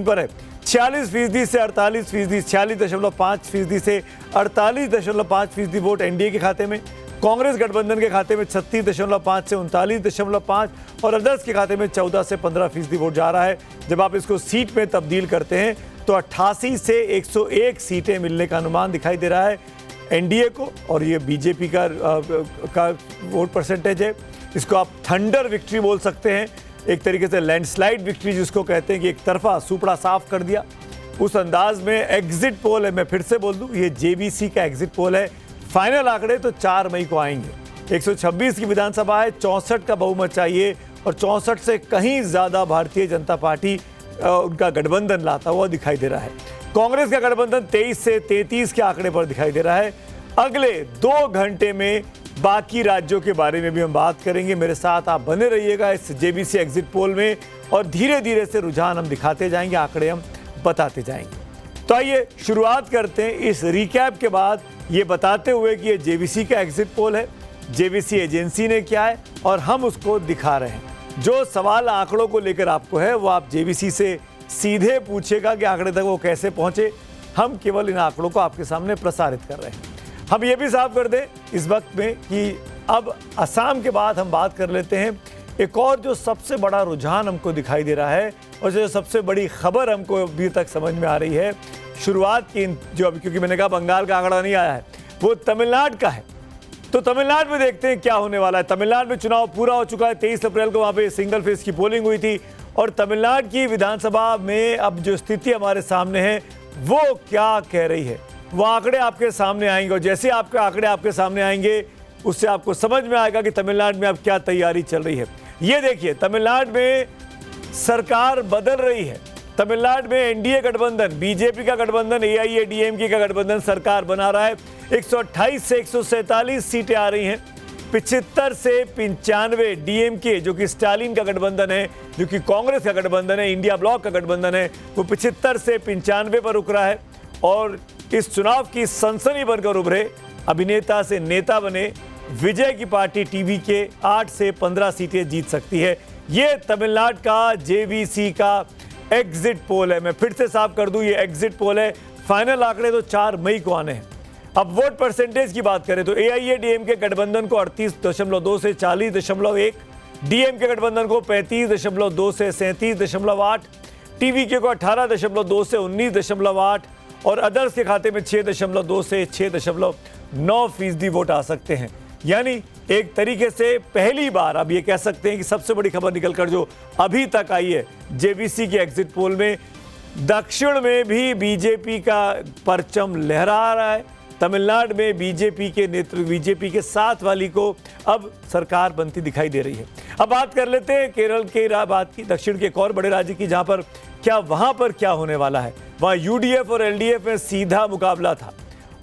पर है 46% से 48%, 46.5% से 48.5% वोट एनडीए के खाते में, कांग्रेस गठबंधन के खाते में 36.5 से 39.5 और अदर्स के खाते में 14 से 15% वोट जा रहा है। जब आप इसको सीट में तब्दील करते हैं तो 88 से 101 सीटें मिलने का अनुमान दिखाई दे रहा है एनडीए को, और ये बीजेपी का वोट परसेंटेज है। इसको आप थंडर विक्ट्री बोल सकते हैं, एक तरीके से लैंडस्लाइड विक्ट्री जिसको कहते हैं कि एक तरफा सुपड़ा साफ कर दिया, उस अंदाज में एग्जिट पोल है। मैं फिर से बोल दूं, ये जेवीसी का एग्जिट पोल है। फाइनल आंकड़े तो 4 मई को आएंगे। 126 की विधानसभा है, 64 का बहुमत चाहिए और 64 से कहीं ज्यादा भारतीय जनता पार्टी उनका गठबंधन लाता हुआ दिखाई दे रहा है। कांग्रेस का गठबंधन 23 से 33 के आंकड़े पर दिखाई दे रहा है। अगले 2 घंटे में बाकी राज्यों के बारे में भी हम बात करेंगे। मेरे साथ आप बने रहिएगा इस जेबीसी एग्जिट पोल में, और धीरे धीरे से रुझान हम दिखाते जाएंगे, आंकड़े हम बताते जाएंगे। तो आइए शुरुआत करते हैं इस रिकैप के बाद ये बताते हुए कि ये जेबीसी का एग्जिट पोल है, जेबीसी एजेंसी ने क्या है और हम उसको दिखा रहे हैं। जो सवाल आंकड़ों को लेकर आपको है वो आप जेबीसी से सीधे पूछेगा कि आंकड़े तक वो कैसे पहुंचे। हम केवल इन आंकड़ों को आपके सामने प्रसारित कर रहे हैं। हम ये भी साफ कर दें इस वक्त में कि अब असम के बाद हम बात कर लेते हैं एक और जो सबसे बड़ा रुझान हमको दिखाई दे रहा है और जो सबसे बड़ी खबर हमको अभी तक समझ में आ रही है। शुरुआत की जो अभी, क्योंकि मैंने कहा बंगाल का आंकड़ा नहीं आया है, वो तमिलनाडु का है। तो तमिलनाडु में देखते हैं क्या होने वाला है। तमिलनाडु में चुनाव पूरा हो चुका है, 23 अप्रैल को वहाँ पे सिंगल फेज की पोलिंग हुई थी, और तमिलनाडु की विधानसभा में अब जो स्थिति हमारे सामने है वो क्या कह रही है, वो आंकड़े आपके सामने आएंगे। और जैसे आपके आंकड़े आपके सामने आएंगे उससे आपको समझ में आएगा कि तमिलनाडु में अब क्या तैयारी चल रही है। ये देखिए, तमिलनाडु में सरकार बदल रही है। तमिलनाडु में एनडीए गठबंधन, बीजेपी का गठबंधन, एआईएडीएमके का गठबंधन सरकार बना रहा है। 128 से 147 सीटें आ रही हैं। 75 से 95 डीएमके जो कि स्टालिन का गठबंधन है, जो कि कांग्रेस का गठबंधन है, इंडिया ब्लॉक का गठबंधन है, वो 75 से 95 पर रुक रहा है। और इस चुनाव की सनसनी बनकर उभरे, अभिनेता से नेता बने विजय की पार्टी टीवी के 8 से 15 सीटें जीत सकती है। ये तमिलनाडु का जेवीसी का एग्जिट पोल है। मैं फिर से साफ कर दूं, ये एग्जिट पोल है। फाइनल आंकड़े तो 4 मई को आने हैं। अब वोट परसेंटेज की बात करें तो एआईएडीएमके गठबंधन को 38.2 से 40.1, डीएमके गठबंधन को 35.2 से 37.8, टीवीके को 18.2 से 19.8 और अदर्स के खाते में 6.2 से 6.9% वोट आ सकते हैं। यानी एक तरीके से पहली बार अब ये कह सकते हैं कि सबसे बड़ी खबर निकलकर जो अभी तक आई है जेबीसी के एग्जिट पोल में, दक्षिण में भी बीजेपी का परचम लहरा रहा है। तमिलनाडु में बीजेपी के नेतृत्व, बीजेपी के साथ वाली को अब सरकार बनती दिखाई दे रही है। अब बात कर लेते हैं केरल के बात की, दक्षिण के एक और बड़े राज्य की, जहां पर वहां पर क्या होने वाला है। वहां यूडीएफ और एलडीएफ में सीधा मुकाबला था।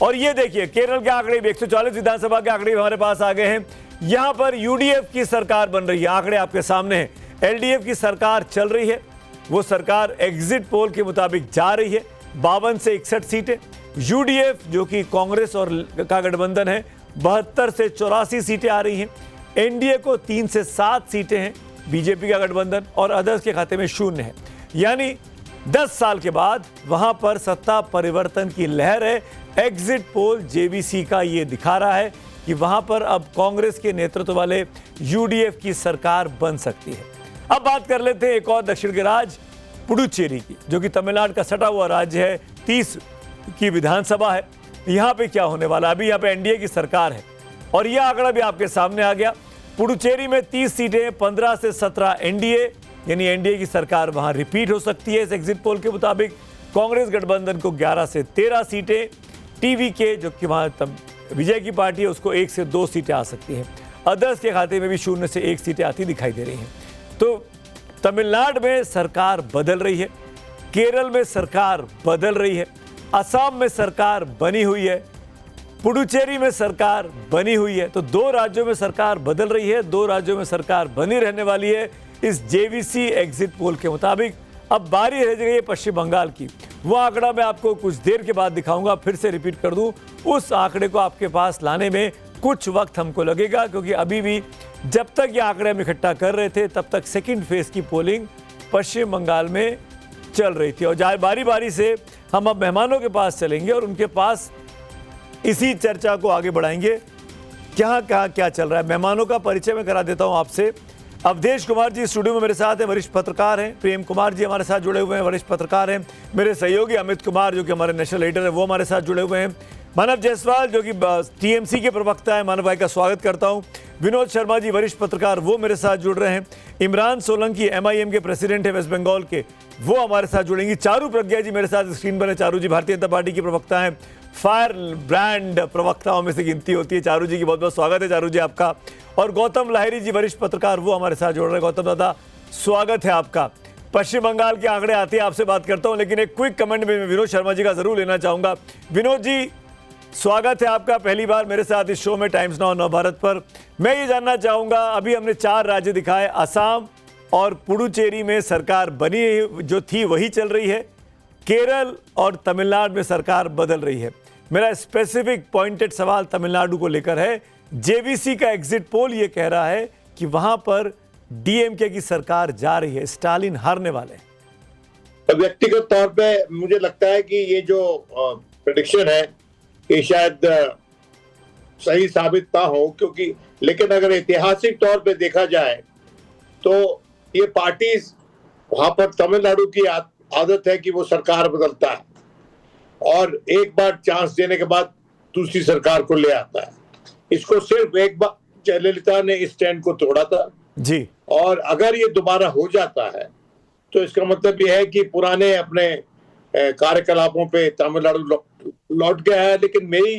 और ये देखिए, केरल के आंकड़े भी 140 विधानसभा के आंकड़े हमारे पास आ गए हैं। यहां पर यूडीएफ की सरकार बन रही है, आंकड़े आपके सामने हैं। एलडीएफ की सरकार चल रही है, वो सरकार एग्जिट पोल के मुताबिक जा रही है। 52 से 61 सीटें। यूडीएफ जो कि कांग्रेस और का गठबंधन है, 72 से 84 सीटें आ रही हैं। एनडीए को 3 से 7 सीटें हैं, बीजेपी का गठबंधन, और अदर्स के खाते में 0 है। यानी 10 साल के बाद वहां पर सत्ता परिवर्तन की लहर है। एग्जिट पोल जेबीसी का ये दिखा रहा है कि वहां पर अब कांग्रेस के नेतृत्व वाले यूडीएफ की सरकार बन सकती है। अब बात कर लेते हैं एक और दक्षिण के राज्य पुडुचेरी की, जो कि तमिलनाडु का सटा हुआ राज्य है। 30 की विधानसभा है। यहां पे क्या होने वाला, अभी यहां पे एनडीए की सरकार है और यह आंकड़ा भी आपके सामने आ गया। पुडुचेरी में 30 सीटें, 15 से 17 एनडीए, यानी एनडीए की सरकार वहां रिपीट हो सकती है इस एग्जिट पोल के मुताबिक। कांग्रेस गठबंधन को 11 से 13 सीटें, टीवीके जो कि वहां विजय की पार्टी है उसको 1 से 2 सीटें आ सकती हैं। अदर्स के खाते में भी 0 से 1 सीटें आती दिखाई दे रही हैं। तो तमिलनाडु में सरकार बदल रही है, केरल में सरकार बदल रही है, असम में सरकार बनी हुई है, पुडुचेरी में सरकार बनी हुई है। तो 2 राज्यों में सरकार बदल रही है, 2 राज्यों में सरकार बनी रहने वाली है इस जेवीसी एग्जिट पोल के मुताबिक। अब बारी रह गई है पश्चिम बंगाल की। वो आंकड़ा मैं आपको कुछ देर के बाद दिखाऊंगा, फिर से रिपीट कर दूं, उस आंकड़े को आपके पास लाने में कुछ वक्त हमको लगेगा, क्योंकि अभी भी जब तक ये आंकड़े हम इकट्ठा कर रहे थे तब तक सेकंड फेज की पोलिंग पश्चिम बंगाल में चल रही थी। और बारी बारी से हम अब मेहमानों के पास चलेंगे और उनके पास इसी चर्चा को आगे बढ़ाएंगे। कहाँ कहाँ क्या चल रहा है, मेहमानों का परिचय मैं करा देता हूँ आपसे। अवधेश कुमार जी स्टूडियो में मेरे साथ हैं, वरिष्ठ पत्रकार हैं। प्रेम कुमार जी हमारे साथ जुड़े हुए हैं, वरिष्ठ पत्रकार हैं। मेरे सहयोगी अमित कुमार जो कि हमारे नेशनल एडिटर हैं, वो हमारे साथ जुड़े हुए हैं। मानव जायसवाल जो कि टीएमसी के प्रवक्ता है, मानव भाई का स्वागत करता हूं। विनोद शर्मा जी वरिष्ठ पत्रकार, वो मेरे साथ जुड़ रहे हैं। इमरान सोलंकी एमआईएम के प्रेसिडेंट है वेस्ट बंगाल के, वो हमारे साथ जुड़ेंगी। चारू प्रज्ञा जी मेरे साथ स्क्रीन पर है। चारू जी भारतीय जनता पार्टी की प्रवक्ता हैं, फायर ब्रांड प्रवक्ताओं में से गिनती होती है। चारू जी की बहुत बहुत स्वागत है चारू जी आपका। और गौतम लाहिरी जी वरिष्ठ पत्रकार, वो हमारे साथ जुड़ रहे हैं। गौतम दादा स्वागत है आपका। पश्चिम बंगाल के आंकड़े आते हैं, आपसे बात करता हूं, लेकिन एक क्विक कमेंट में विनोद शर्मा जी का जरूर लेना चाहूंगा। विनोद जी स्वागत है आपका, पहली बार मेरे साथ इस शो में टाइम्स नाउ नव भारत पर। मैं ये जानना चाहूंगा, अभी हमने 4 राज्य दिखाए, असम और पुडुचेरी में सरकार बनी जो थी वही चल रही है, केरल और तमिलनाडु में सरकार बदल रही है। मेरा स्पेसिफिक पॉइंटेड सवाल तमिलनाडु को लेकर है। जेवीसी का एग्जिट पोल ये कह रहा है कि वहां पर डीएमके की सरकार जा रही है, स्टालिन हारने वाले हैं। व्यक्तिगत तौर पे मुझे लगता है कि ये जो प्रेडिक्शन है ये शायद सही साबित ना हो, क्योंकि लेकिन अगर ऐतिहासिक तौर पे देखा जाए तो ये पार्टीज वहां पर तमिलनाडु की आदत है कि वो सरकार बदलता है और एक बार चांस देने के बाद दूसरी सरकार को ले आता है। इसको सिर्फ एक बार जयललिता ने इस ट्रेंड को तोड़ा था जी, और अगर ये दोबारा हो जाता है तो इसका मतलब ये है कि पुराने अपने कार्यकलापों पे तमिलनाडु लौट गया है। लेकिन मेरी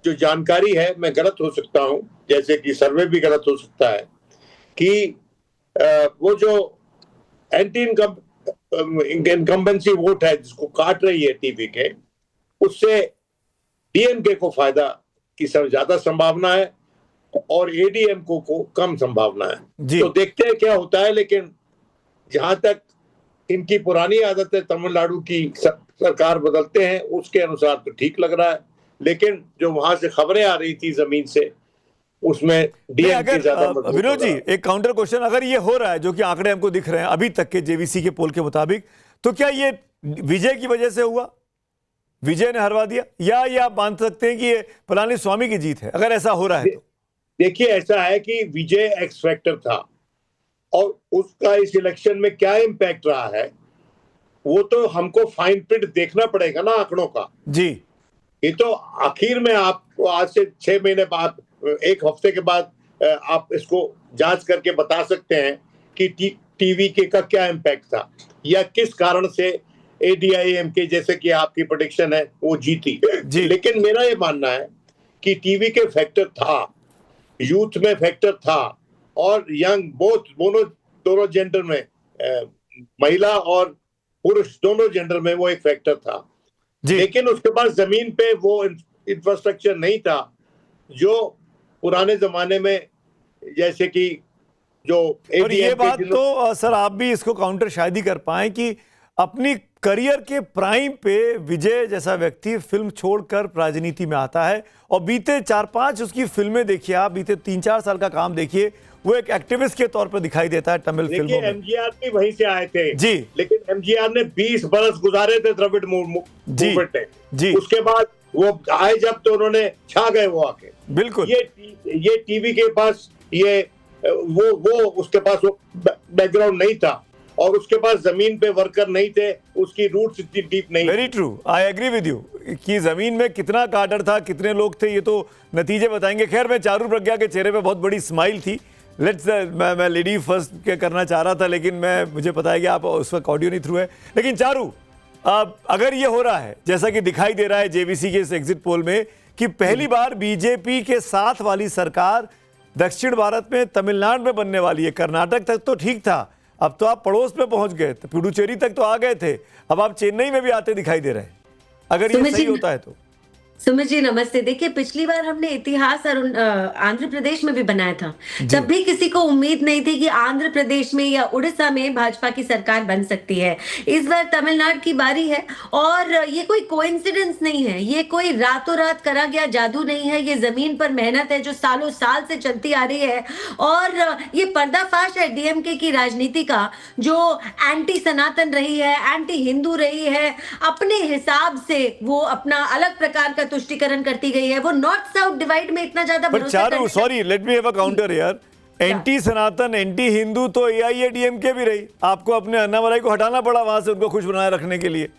जो जानकारी है, मैं गलत हो सकता हूं, जैसे कि सर्वे भी गलत हो सकता है, कि वो जो एंटी इनकम्बेंसी वोट है जिसको काट रही है टीवी के, उससे डीएमके को फायदा की ज्यादा संभावना है और एडीएमके को कम संभावना है। तो देखते हैं क्या होता है। लेकिन जहां तक इनकी पुरानी आदत है तमिलनाडु की सरकार बदलते हैं, उसके अनुसार तो ठीक लग रहा है। लेकिन जो वहां से खबरें आ रही थी जमीन से, उसमें डीएमके ज्यादा मजबूत। विनोद जी एक काउंटर क्वेश्चन, अगर ये हो रहा है जो कि आंकड़े हमको दिख रहे हैं अभी तक के जेवीसी के पोल के मुताबिक, तो क्या ये विजय की वजह से हुआ, विजय ने हरवा दिया, या ये आप मान सकते हैं कि ये पलानीस्वामी की जीत है अगर ऐसा हो रहा है तो? देखिए, ऐसा है कि विजय एक्स फैक्टर था और उसका इस इलेक्शन में क्या इम्पैक्ट रहा है वो तो हमको फाइन प्रिंट देखना पड़ेगा ना आंकड़ों का जी। ये तो आखिर में आपको आज से 6 महीने बाद, 1 हफ्ते के बाद आप इसको जांच करके बता सकते हैं कि टीवी के का क्या इम्पैक्ट था या किस कारण से एडीआईएमके जैसे कि आपकी प्रेडिक्शन है वो जीती जी। लेकिन मेरा ये मानना है कि टीवी के फैक्टर था, यूथ में फैक्टर था और यंग दोनों जेंडर में, महिला और पुरुष दोनों जेंडर में वो एक फैक्टर था। लेकिन उसके बाद जमीन पे वो इंफ्रास्ट्रक्चर नहीं था जो पुराने जमाने में, जैसे कि जो और ये बात तो सर आप भी इसको काउंटर शायद ही कर पाए कि अपनी करियर के प्राइम पे विजय जैसा व्यक्ति फिल्म छोड़कर राजनीति में आता है और बीते 4-5 उसकी फिल्में देखिए आप, बीते 3-4 साल का काम देखिए, वो एक एक्टिविस्ट के तौर पर दिखाई देता है तमिल फिल्मों में। एमजीआर भी वहीं से आए थे जी, लेकिन एमजीआर ने 20 बरस गुजारे थे द्रविड़ मूवमेंट में। उसके बाद वो आए जब तो उन्होंने छा गए वो आके। बिल्कुल, ये टीवी के पास ये वो उसके पास वो बैकग्राउंड नहीं था और उसके पास जमीन पे वर्कर नहीं थे, उसकी रूट्स इतनी डीप नहीं। Very true, I agree with you कि जमीन में कितना काडर था, कितने लोग थे, ये तो नतीजे बताएंगे। खैर, मैं चारू प्रज्ञा के चेहरे पे बहुत बड़ी स्माइल थी। लेट्स मैं लेडी फर्स्ट के करना चाह रहा था, लेकिन मुझे पता है कि आप उस वक्त ऑडियो नहीं थ्रू है। लेकिन चारू, अगर ये हो रहा है जैसा कि दिखाई दे रहा है जेवीसी के इस एग्जिट पोल में कि पहली बार बीजेपी के साथ वाली सरकार दक्षिण भारत में तमिलनाडु में बनने वाली है। कर्नाटक तक तो ठीक था, अब तो आप पड़ोस में पहुंच गए, तो पुडुचेरी तक तो आ गए थे, अब आप चेन्नई में भी आते दिखाई दे रहे हैं, अगर ये सही होता है तो। सुमित जी नमस्ते। देखिए पिछली बार हमने इतिहास और आंध्र प्रदेश में भी बनाया था। तब भी किसी को उम्मीद नहीं थी कि आंध्र प्रदेश में या उड़ीसा में भाजपा की सरकार बन सकती है। इस बार तमिलनाडु की बारी है और ये कोई कोइंसिडेंस नहीं है, ये कोई रातों रात करा गया जादू नहीं है, ये जमीन पर मेहनत है जो सालों साल से चलती आ रही है। और ये पर्दाफाश है डीएमके की राजनीति का, जो एंटी सनातन रही है, एंटी हिंदू रही है। अपने हिसाब से वो अपना अलग प्रकार का तुष्टिकरण करती गई है। वो नॉर्थ साउथ डिवाइड में इतना ज्यादा पर भरोसा चारू करने sorry let me have a counter यार। एंटी सनातन एंटी हिंदू तो एआईएडीएमके भी रही, आपको अपने अन्नामलाई को हटाना पड़ा वहां से उनको खुश बनाए रखने के लिए।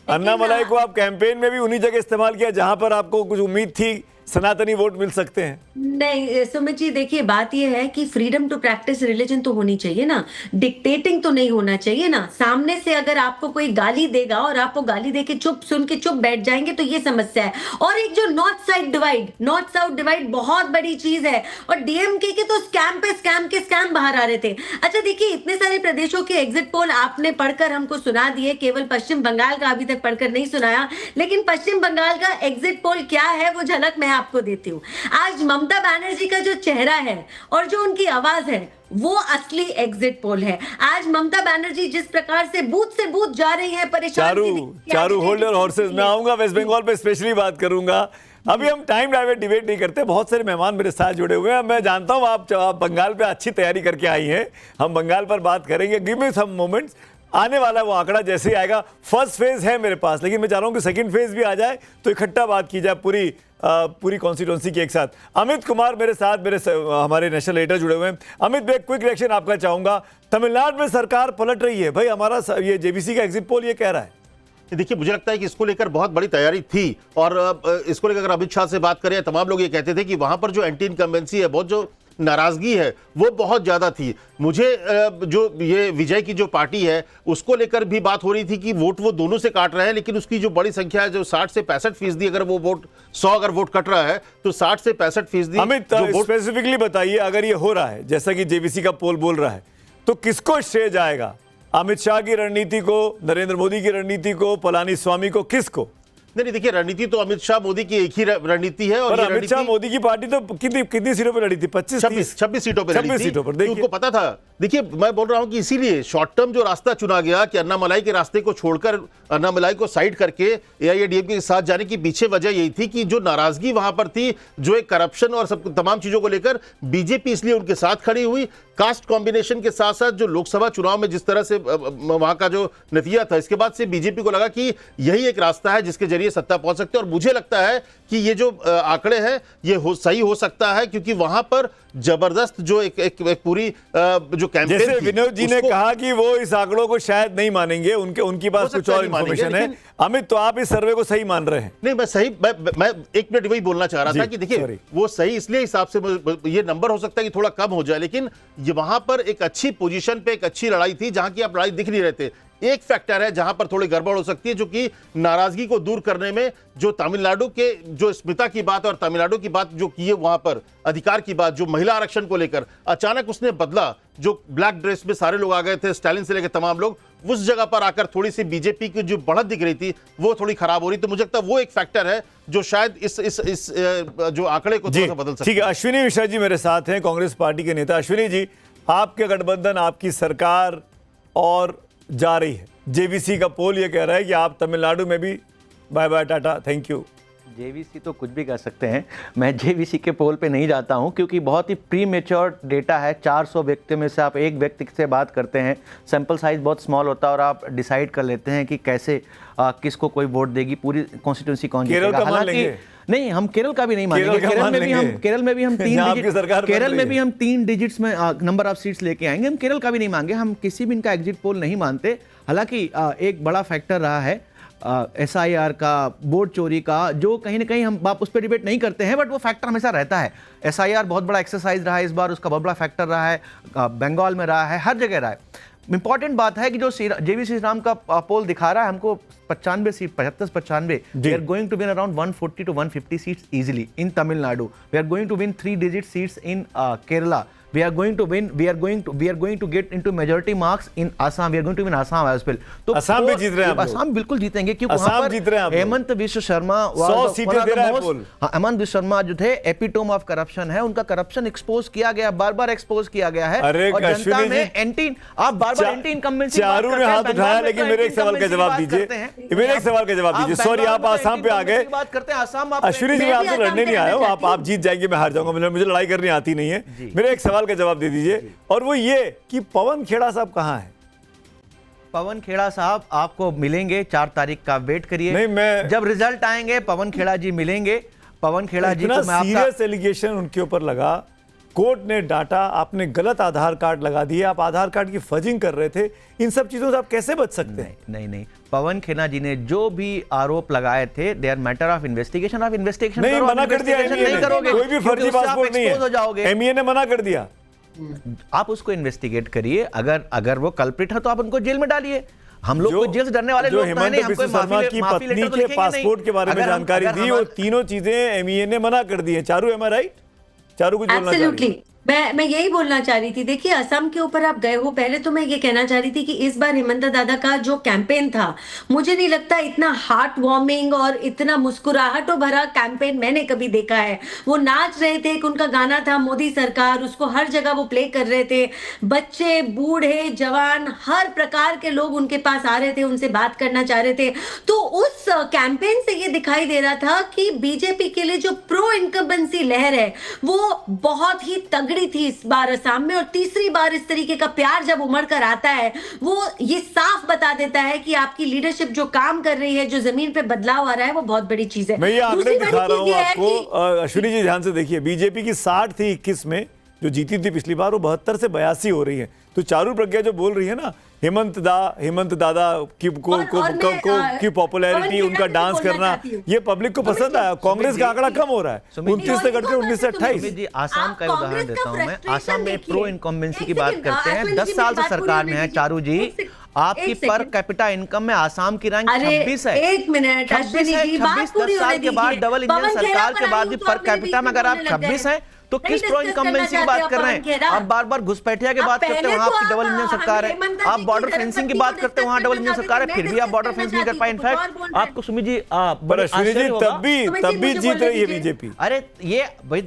अन्नामलाई को आप कैंपेन में भी उन्हीं जगह इस्तेमाल किया जहां पर आपको कुछ उम्मीद थी सनातनी वोट मिल सकते हैं। नहीं सुमित जी, देखिए बात यह है कि फ्रीडम टू प्रैक्टिस रिलीजन तो होनी चाहिए ना, डिक्टेटिंग तो नहीं होना चाहिए ना। सामने से अगर आपको कोई गाली देगा और आप वो गाली देके चुप सुन के चुप बैठ जाएंगे तो ये समस्या है। और एक जो नॉर्थ साउथ डिवाइड बहुत बड़ी चीज है। और डीएमके के तो स्कैम पे स्कैम के स्कैम बाहर आ रहे थे। अच्छा देखिए, इतने सारे प्रदेशों के एग्जिट पोल आपने पढ़कर हमको सुना दिए, केवल पश्चिम बंगाल का अभी तक पढ़कर नहीं सुनाया। लेकिन पश्चिम बंगाल का एग्जिट पोल क्या है वो झलक मैं आपको देती हूँ। आज ममता बनर्जी का जो चेहरा है और जो उनकी आवाज है वो असली एग्जिट पोल है। आज ममता बनर्जी जिस प्रकार से बूथ जा रही है, परेशान चारू होल्ड योर हॉर्सेस। मैं आऊंगा वेस्ट बंगाल पे स्पेशली बात करूंगा। अभी हम टाइम डाइवर्ट डिबेट नहीं करते, बहुत सारे मेहमान मेरे साथ जुड़े हुए हैं। मैं जानता हूं आप बंगाल पे अच्छी तैयारी करके आई हैं, हम बंगाल पर बात करेंगे। गिव मी सम मोमेंट्स, आने वाला वो आंकड़ा जैसे ही आएगा। फर्स्ट फेज है मेरे पास, लेकिन मैं चाह रहा हूं कि सेकंड फेज भी आ जाए तो इकट्ठा बात की जाए पूरी कॉन्स्टिट्यूंसी के एक साथ। अमित कुमार मेरे साथ, हमारे नेशनल एडिटर जुड़े हुए हैं। अमित भाई, क्विक रिएक्शन आपका चाहूंगा। तमिलनाडु में सरकार पलट रही है भाई, हमारा ये जेबीसी का एग्जिट पोल ये कह रहा है। देखिए, मुझे लगता है कि इसको लेकर बहुत बड़ी तैयारी थी और इसको लेकर अगर अमित शाह से बात करें, तमाम लोग ये कहते थे कि वहां पर जो एंटी इनकम्बेंसी है, बहुत जो नाराजगी है वो बहुत ज्यादा थी। मुझे जो ये विजय की जो पार्टी है उसको लेकर भी बात हो रही थी कि वोट वो दोनों से काट रहे हैं, लेकिन उसकी जो बड़ी संख्या है, जो 60 से 65% अगर वो वोट 100 अगर वोट कट रहा है तो 60 से 65%। अमित स्पेसिफिकली बताइए, अगर ये हो रहा है जैसा कि जेबीसी का पोल बोल रहा है, तो किसको श्रेय जाएगा? अमित शाह की रणनीति को, नरेंद्र मोदी की रणनीति को, पलानी स्वामी को, किसको? नहीं, देखिए, रणनीति तो अमित शाह मोदी की एक ही रणनीति है। और अमित शाह मोदी की पार्टी तो कितनी सीटों पर लड़ी थी? 26 सीटों पर देखिए, उनको पता था। देखिए, मैं बोल रहा हूं कि इसीलिए शॉर्ट टर्म जो रास्ता चुना गया कि अन्नामलाई के रास्ते को छोड़कर, अन्नामलाई को साइड करके एआईएडीएमके के साथ जाने की पीछे वजह यही थी कि जो नाराजगी वहां पर थी, जो एक करप्शन और सब तमाम चीजों को लेकर बीजेपी इसलिए उनके साथ खड़ी हुई। कास्ट कॉम्बिनेशन के साथ साथ जो लोकसभा चुनाव में जिस तरह से वहां का जो नतीजा था, इसके बाद से बीजेपी को लगा कि यही एक रास्ता है जिसके जरिए सत्ता पहुंच सकते हैं। और मुझे लगता है कि ये जो आंकड़े हैं ये सही हो सकता है, क्योंकि वहां पर जबरदस्त जो एक पूरी जो कैंपेन जैसे विनोद जी ने कहा कि वो इस आंकड़ों को शायद नहीं मानेंगे, उनके पास कुछ और इंफॉर्मेशन है। अमित, तो आप इस सर्वे को सही मान रहे हैं? नहीं, मैं एक मिनट वही बोलना चाह रहा था कि देखिए, वो सही इसलिए हिसाब से ये नंबर हो सकता है कि थोड़ा कम हो जाए, लेकिन ये वहां पर एक अच्छी पोजीशन पे एक अच्छी लड़ाई थी जहां की आप लड़ाई दिख नहीं रहे थे। एक फैक्टर है जहां पर थोड़ी गड़बड़ हो सकती है, जो कि नाराजगी को दूर करने में जो तमिलनाडु के जो स्मिता की बात और तमिलनाडु की बात जो की है, वहां पर अधिकार की बात, जो महिला आरक्षण को लेकर अचानक उसने बदला, जो ब्लैक ड्रेस में सारे लोग आ गए थे, स्टालिन से लेकर तमाम लोग, उस जगह पर आकर थोड़ी सी बीजेपी की जो बढ़त दिख रही थी वो थोड़ी खराब हो रही। तो मुझे लगता है वो एक फैक्टर है जो शायद इस जो आंकड़े को थोड़ा सा बदल सकता है। ठीक है, अश्विनी मिश्रा जी मेरे साथ हैं, कांग्रेस पार्टी के नेता। अश्विनी जी, आपके गठबंधन, आपकी सरकार और जा रही है, जेबीसी का पोल ये कह रहा है कि आप तमिलनाडु में भी bye bye Tata, thank you. JBC तो कुछ भी कर सकते हैं, मैं जेबीसी के पोल पे नहीं जाता हूं, क्योंकि बहुत ही प्री मेच्योर डेटा है। 400 व्यक्ति में से आप एक व्यक्ति से बात करते हैं, सैंपल साइज बहुत स्मॉल होता है और आप डिसाइड कर लेते हैं कि कैसे किसको कोई वोट देगी, पूरी कॉन्स्टिट्यूंसी कौन जीतेगा। हालांकि नहीं, हम केरल का भी नहीं मानेंगे। केरल में भी हम 3 डिजिट्स में नंबर ऑफ सीट्स लेके आएंगे। हम केरल का भी नहीं मांगे, हम किसी भी इनका एग्जिट पोल नहीं मानते। हालांकि एक बड़ा फैक्टर रहा है SIR का, वोट चोरी का, जो कहीं ना कहीं हम आप उस पर डिबेट नहीं करते हैं, बट वो फैक्टर हमेशा रहता है। SIR बहुत बड़ा एक्सरसाइज रहा है इस बार, उसका बहुत बड़ा फैक्टर रहा है, बंगाल में रहा है, हर जगह रहा है। इंपॉर्टेंट बात है कि जो जेवी श्रीराम का पोल दिखा रहा है हमको 95 seat, 75-95, we are going to win around 140 to 150 seats easily in Tamil Nadu. We are going to win 3 digit seats in Kerala. we are going to win, we are going to get into majority marks in Assam, we are going to win Assam as well. तो असम भी जीत रहे हैं आप लोग। असम बिल्कुल जीतेंगे क्योंकि असम वहां जीत रहे हैं आप पर लोग। हेमंत विश्व शर्मा 100 सीटें दे रहा है पोल। हेमंत विश्व शर्मा जो थे एपिटोम ऑफ करप्शन है, उनका करप्शन एक्सपोज किया गया, बार-बार एक्सपोज किया गया है। अरे और जनता अश्विनी में जी, एंटी, आप बार-बार एंटी इनकम्बेंसी चारों ने हाथ उठाया, लेकिन मेरे एक सवाल का जवाब दीजिए, मेरे एक सवाल का जवाब दीजिए। सॉरी, आप आसाम पे आ गए। बात करते हैं आसाम। अश्विनी जी, मैं आपसे लड़ने नहीं आया हूँ, आप जीत जाएंगे, मैं हार जाऊंगा, मुझे लड़ाई करनी आती नहीं है। मेरे एक सवाल का जवाब दे दीजिए, और वो ये कि पवन खेड़ा साहब कहाँ है? पवन खेड़ा साहब आपको मिलेंगे 4 तारीख का, वेट करिए। नहीं, मैं जब रिजल्ट आएंगे पवन खेड़ा जी मिलेंगे। पवन खेड़ा जी को मैं सीरियस एलिगेशन उनके ऊपर लगा, कोर्ट ने डांटा, आपने गलत आधार कार्ड लगा दिए, आप आधार कार्ड की फजिंग कर रहे थे, इन सब चीजों से आप कैसे बच सकते हैं? नहीं, पवन खेड़ा जी ने जो भी आरोप लगाए थे, they are matter of investigation. आप इन्वेस्टिगेशन नहीं, मना कर दिया, नहीं करोगे, कोई भी फर्जी पासपोर्ट नहीं हो जाओगे। है, एमईए ने मना कर दिया। आप उसको इन्वेस्टिगेट करिए, अगर वो कल्प्रिट है तो आप उनको जेल में डालिए। हम लोग कोई जेल से डरने वाले लोग नहीं, हेमंत हमको बिस्वा शर्मा की पत्नी के पासपोर्ट के बारे में जानकारी दी, वो तीनों चीजें एमईए ने मना कर दी है। चारू, एम आई राइट? चारू कुछ बोलना चाह रही है? मैं यही बोलना चाह रही थी। देखिए, असम के ऊपर आप गए हो, पहले तो मैं ये कहना चाह रही थी कि इस बार हेमंत दादा का जो कैंपेन था, मुझे नहीं लगता इतना हार्ट वार्मिंग और इतना मुस्कुराहटों भरा कैंपेन मैंने कभी देखा है। वो नाच रहे थे, एक उनका गाना था मोदी सरकार, उसको हर जगह वो प्ले कर रहे थे। बच्चे, बूढ़े, जवान, हर प्रकार के लोग उनके पास आ रहे थे, उनसे बात करना चाह रहे थे। तो उस कैंपेन से ये दिखाई दे रहा था कि बीजेपी के लिए जो प्रो इनकम्बेंसी लहर है वो बहुत ही तगड़ी थी इस बार असम में। और तीसरी बार इस तरीके का प्यार जब उमड़ कर आता है, वो ये साफ बता देता है कि आपकी लीडरशिप जो काम कर रही है, जो जमीन पे बदलाव आ रहा है, वो बहुत बड़ी चीज है। मैं ये आंकड़े दिखा रहा हूं आपको, कि अश्विनी जी ध्यान से देखिए, बीजेपी की 60 थी 21 में जो जीती थी पिछली बार, वो 72 से 82 हो रही है। तो चारू प्रज्ञा जो बोल रही है ना, हेमंत दादा की पॉपुलैरिटी, उनका डांस करना, ये पब्लिक को पसंद आया। कांग्रेस का आंकड़ा कम हो रहा है, 29 से घटकर 19 से 28। आसाम का उदाहरण देता हूं मैं। आसाम में प्रो इनकम्बेंसी की बात करते हैं, 10 साल से सरकार में है। चारू जी, आपकी पर कैपिटा इनकम में आसाम की रैंक 26 है। एक मिनट, 10 साल के बाद डबल इंजन सरकार के बाद भी पर कैपिटा में अगर आप 26 हैं तो किस प्रो इनकम्बेंसी की बात कर रहे हैं आप? बार-बार घुसपैठिया की बात करते हैं, वहां आपकी डबल इंजन सरकार है। आप बॉर्डर फेंसिंग की बात करते हैं, वहां डबल इंजन सरकार है, फिर भी आप बॉर्डर फेंस नहीं कर पाए। इनफैक्ट आपको सुमित जी तब भी जीत रही है बीजेपी। अरे ये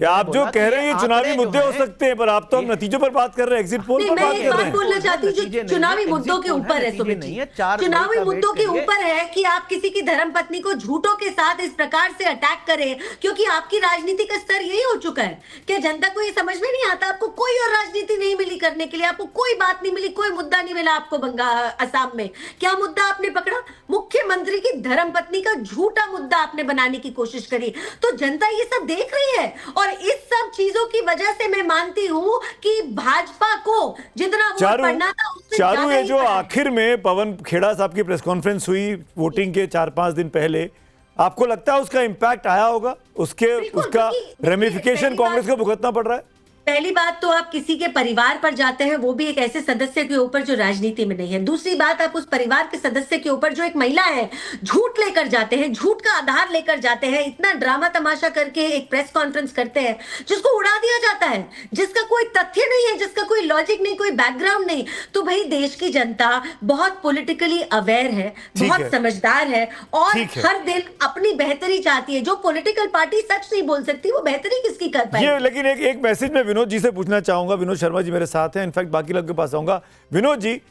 आप जो कह रहे हैं चुनावी मुद्दे हो सकते हैं, पर आप तो हम नतीजों पर बात कर रहे हैं, एग्जिट पोल पर बात कर रहे हैं। बोलना चाहती हूँ जो चुनावी मुद्दों के ऊपर है, सुमित जी, चुनावी मुद्दों के ऊपर है कि आप किसी की धर्मपत्नी को झूठों के साथ इस प्रकार से अटैक करें, क्योंकि आपकी राजनीति का स्तर यही हो चुका है कि जनता को ये समझ में नहीं आता। आपको कोई और राजनीति नहीं मिली करने के लिए, आपको कोई बात नहीं मिली, कोई मुद्दा नहीं मिला आपको असम में। क्या मुद्दा आपने पकड़ा? मुख्यमंत्री की धर्मपत्नी का झूठा मुद्दा आपने बनाने की कोशिश करी। तो जनता ये सब देख रही है, और इस सब चीजों की वजह से मैं मानती हूं कि भाजपा को जितना वोट पड़ना था उससे चारू, ये जो आखिर में पवन खेड़ा साहब की प्रेस कॉन्फ्रेंस हुई वोटिंग के 4-5 दिन पहले, आपको लगता है उसका इंपैक्ट आया होगा? उसका रेमिफिकेशन कांग्रेस को भुगतना पड़ रहा है? पहली बात तो आप किसी के परिवार पर जाते हैं, वो भी एक ऐसे सदस्य के ऊपर जो राजनीति में नहीं है। दूसरी बात, आप उस परिवार के सदस्य के ऊपर जो एक महिला है, झूठ लेकर जाते हैं, झूठ का आधार लेकर जाते हैं, इतना ड्रामा तमाशा करके एक प्रेस कॉन्फ्रेंस करते हैं जिसको उड़ा दिया जाता है, जिसका कोई तथ्य नहीं है, जिसका कोई लॉजिक नहीं, कोई बैकग्राउंड नहीं। तो भाई, देश की जनता बहुत पॉलिटिकली अवेयर है, बहुत समझदार है, और हर दिन अपनी बेहतरी चाहती है। जो पॉलिटिकल पार्टी सच नहीं बोल सकती, वो बेहतरी किसकी कर पाएगी? लेकिन एक मैसेज में विनोद जी से पूछना चाहूंगा। विनोद शर्मा जी मेरे साथ हैं, इनफैक्ट बाकी लोग के पास आऊंगा। विनोद जी,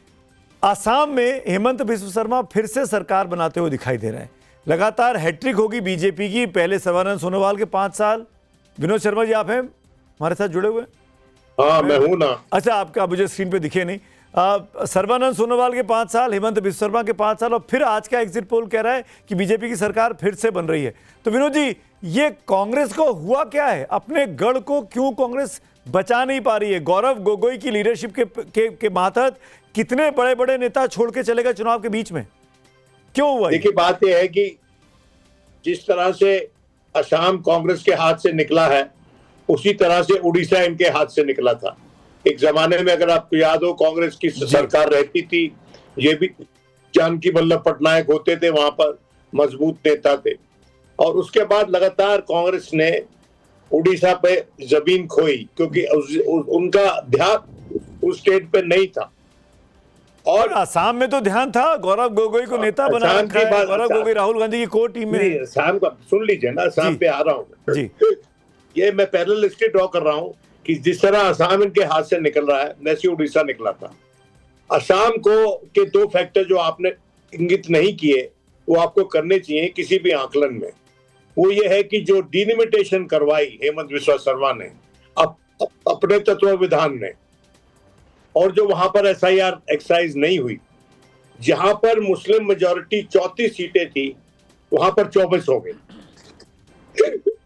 आसाम में हेमंत बिस्वा शर्मा फिर से सरकार बनाते हुए दिखाई दे रहे हैं। लगातार हैट्रिक होगी बीजेपी की, पहले सर्बानंद सोनोवाल के 5 साल। विनोद शर्मा जी, आप हैं हमारे साथ जुड़े हुए? हाँ, मैं हूं ना। अच्छा, आपका मुझे स्क्रीन पे दिखे नहीं। सर्बानंद सोनोवाल के 5 साल, हेमंत बिस्वा शर्मा के 5 साल, और फिर आज का एग्जिट पोल कह रहा है कि बीजेपी की सरकार फिर से बन रही है। तो विनोद जी, ये कांग्रेस को हुआ क्या है? अपने गढ़ को क्यों कांग्रेस बचा नहीं पा रही है? गौरव गोगोई की लीडरशिप के मातहत कितने बड़े बड़े नेता छोड़ के चले गए चुनाव के बीच में, क्यों हुआ? देखिए, बात यह है कि जिस तरह से असम कांग्रेस के हाथ से निकला है, उसी तरह से उड़ीसा इनके हाथ से निकला था। एक जमाने में, अगर आपको याद हो, कांग्रेस की सरकार रहती थी, ये भी जानकी वल्लभ पटनायक होते थे, वहां पर मजबूत नेता थे। और उसके बाद लगातार कांग्रेस ने उड़ीसा पे जमीन खोई, क्योंकि उनका ध्यान उस स्टेट पे नहीं था। और असम में तो ध्यान था, गौरव गोगोई को नेता बना असम रखा की है, बात- गौरव गोगोई राहुल गांधी की कोर टीम में है। नहीं, असम का सुन लीजिए ना, असम जी। पे आ रहा हूँ जी। ये मैं पैरेलल इसलिए ड्रॉ कर रहा हूँ कि जिस तरह असम इनके हाथ से निकल रहा है, वैसे उड़ीसा निकला था। असम को के दो फैक्टर जो आपने इंगित नहीं किए, वो आपको करने चाहिए किसी भी आकलन में। वो ये है कि जो डिलिमिटेशन करवाई हेमंत बिस्वा शर्मा ने अपने तत्वावधान में, और जो वहां पर SIR एक्सरसाइज नहीं हुई, जहां पर मुस्लिम मेजॉरिटी 34 सीटें थी, वहां पर 24 हो गई।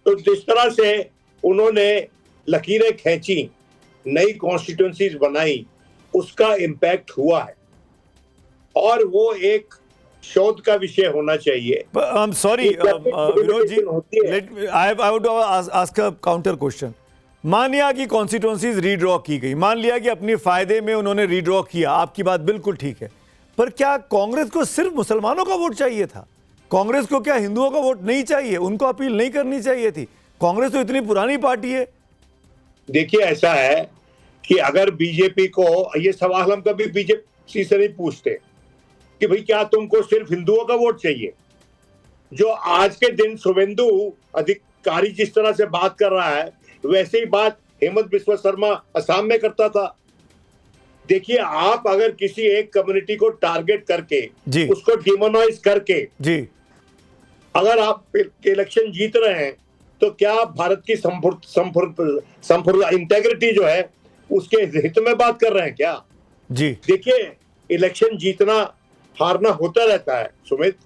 तो जिस तरह से उन्होंने लकीरें खींची, नई कॉन्स्टिट्यूंसीज बनाई, उसका इम्पैक्ट हुआ है, और वो एक शोध का विषय होना चाहिए। I'm sorry, Vinod ji, I would ask a counter question. मान लिया कि कॉन्स्टिट्यूंसीज रीड्रॉ की गई, मान लिया कि अपने फायदे में उन्होंने रीड्रॉ किया, आपकी बात बिल्कुल ठीक है, पर क्या कांग्रेस को सिर्फ मुसलमानों का वोट चाहिए था? कांग्रेस को क्या हिंदुओं का वोट नहीं चाहिए? उनको अपील नहीं करनी चाहिए थी? कांग्रेस तो इतनी पुरानी पार्टी है। देखिए, ऐसा है कि अगर बीजेपी को, ये सवाल हम कभी बीजेपी से नहीं पूछते कि भाई क्या तुमको सिर्फ हिंदुओं का वोट चाहिए। जो आज के दिन शुभेंदु अधिकारी जिस तरह से बात कर रहा है, वैसे ही बात हेमंत बिस्वा शर्मा असम में करता था। देखिए, आप अगर किसी एक कम्युनिटी को टारगेट करके जी। उसको डिमोनाइज करके जी। अगर आप इलेक्शन जीत रहे हैं, तो क्या आप भारत की इंटेग्रिटी जो है उसके हित में बात कर रहे हैं क्या? जी। देखिए, इलेक्शन जीतना हारना होता रहता है सुमित,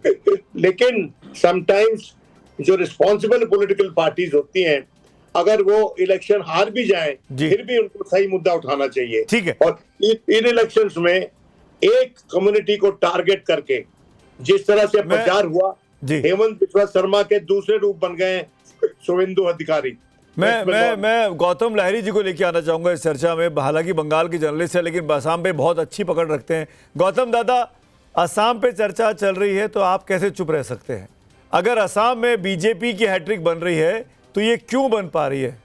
लेकिन समटाइम्स जो रिस्पॉन्सिबल पॉलिटिकल पार्टीज होती हैं, अगर वो इलेक्शन हार भी जाएं, फिर भी उनको सही मुद्दा उठाना चाहिए। ठीक है। और इन इलेक्शंस में एक कम्युनिटी को टारगेट करके जिस तरह से प्रचार हुआ, हेमंत बिस्वा शर्मा के दूसरे रूप बन गए शुभेंदु अधिकारी। मैं गौतम लहरी जी को लेके आना चाहूंगा इस चर्चा में। हालांकि बंगाल की जर्नलिस्ट है, लेकिन असम पे बहुत अच्छी पकड़ रखते हैं। गौतम दादा, असम पे चर्चा चल रही है तो आप कैसे चुप रह सकते हैं? अगर असम में बीजेपी की हैट्रिक बन रही है तो ये क्यों बन पा रही है?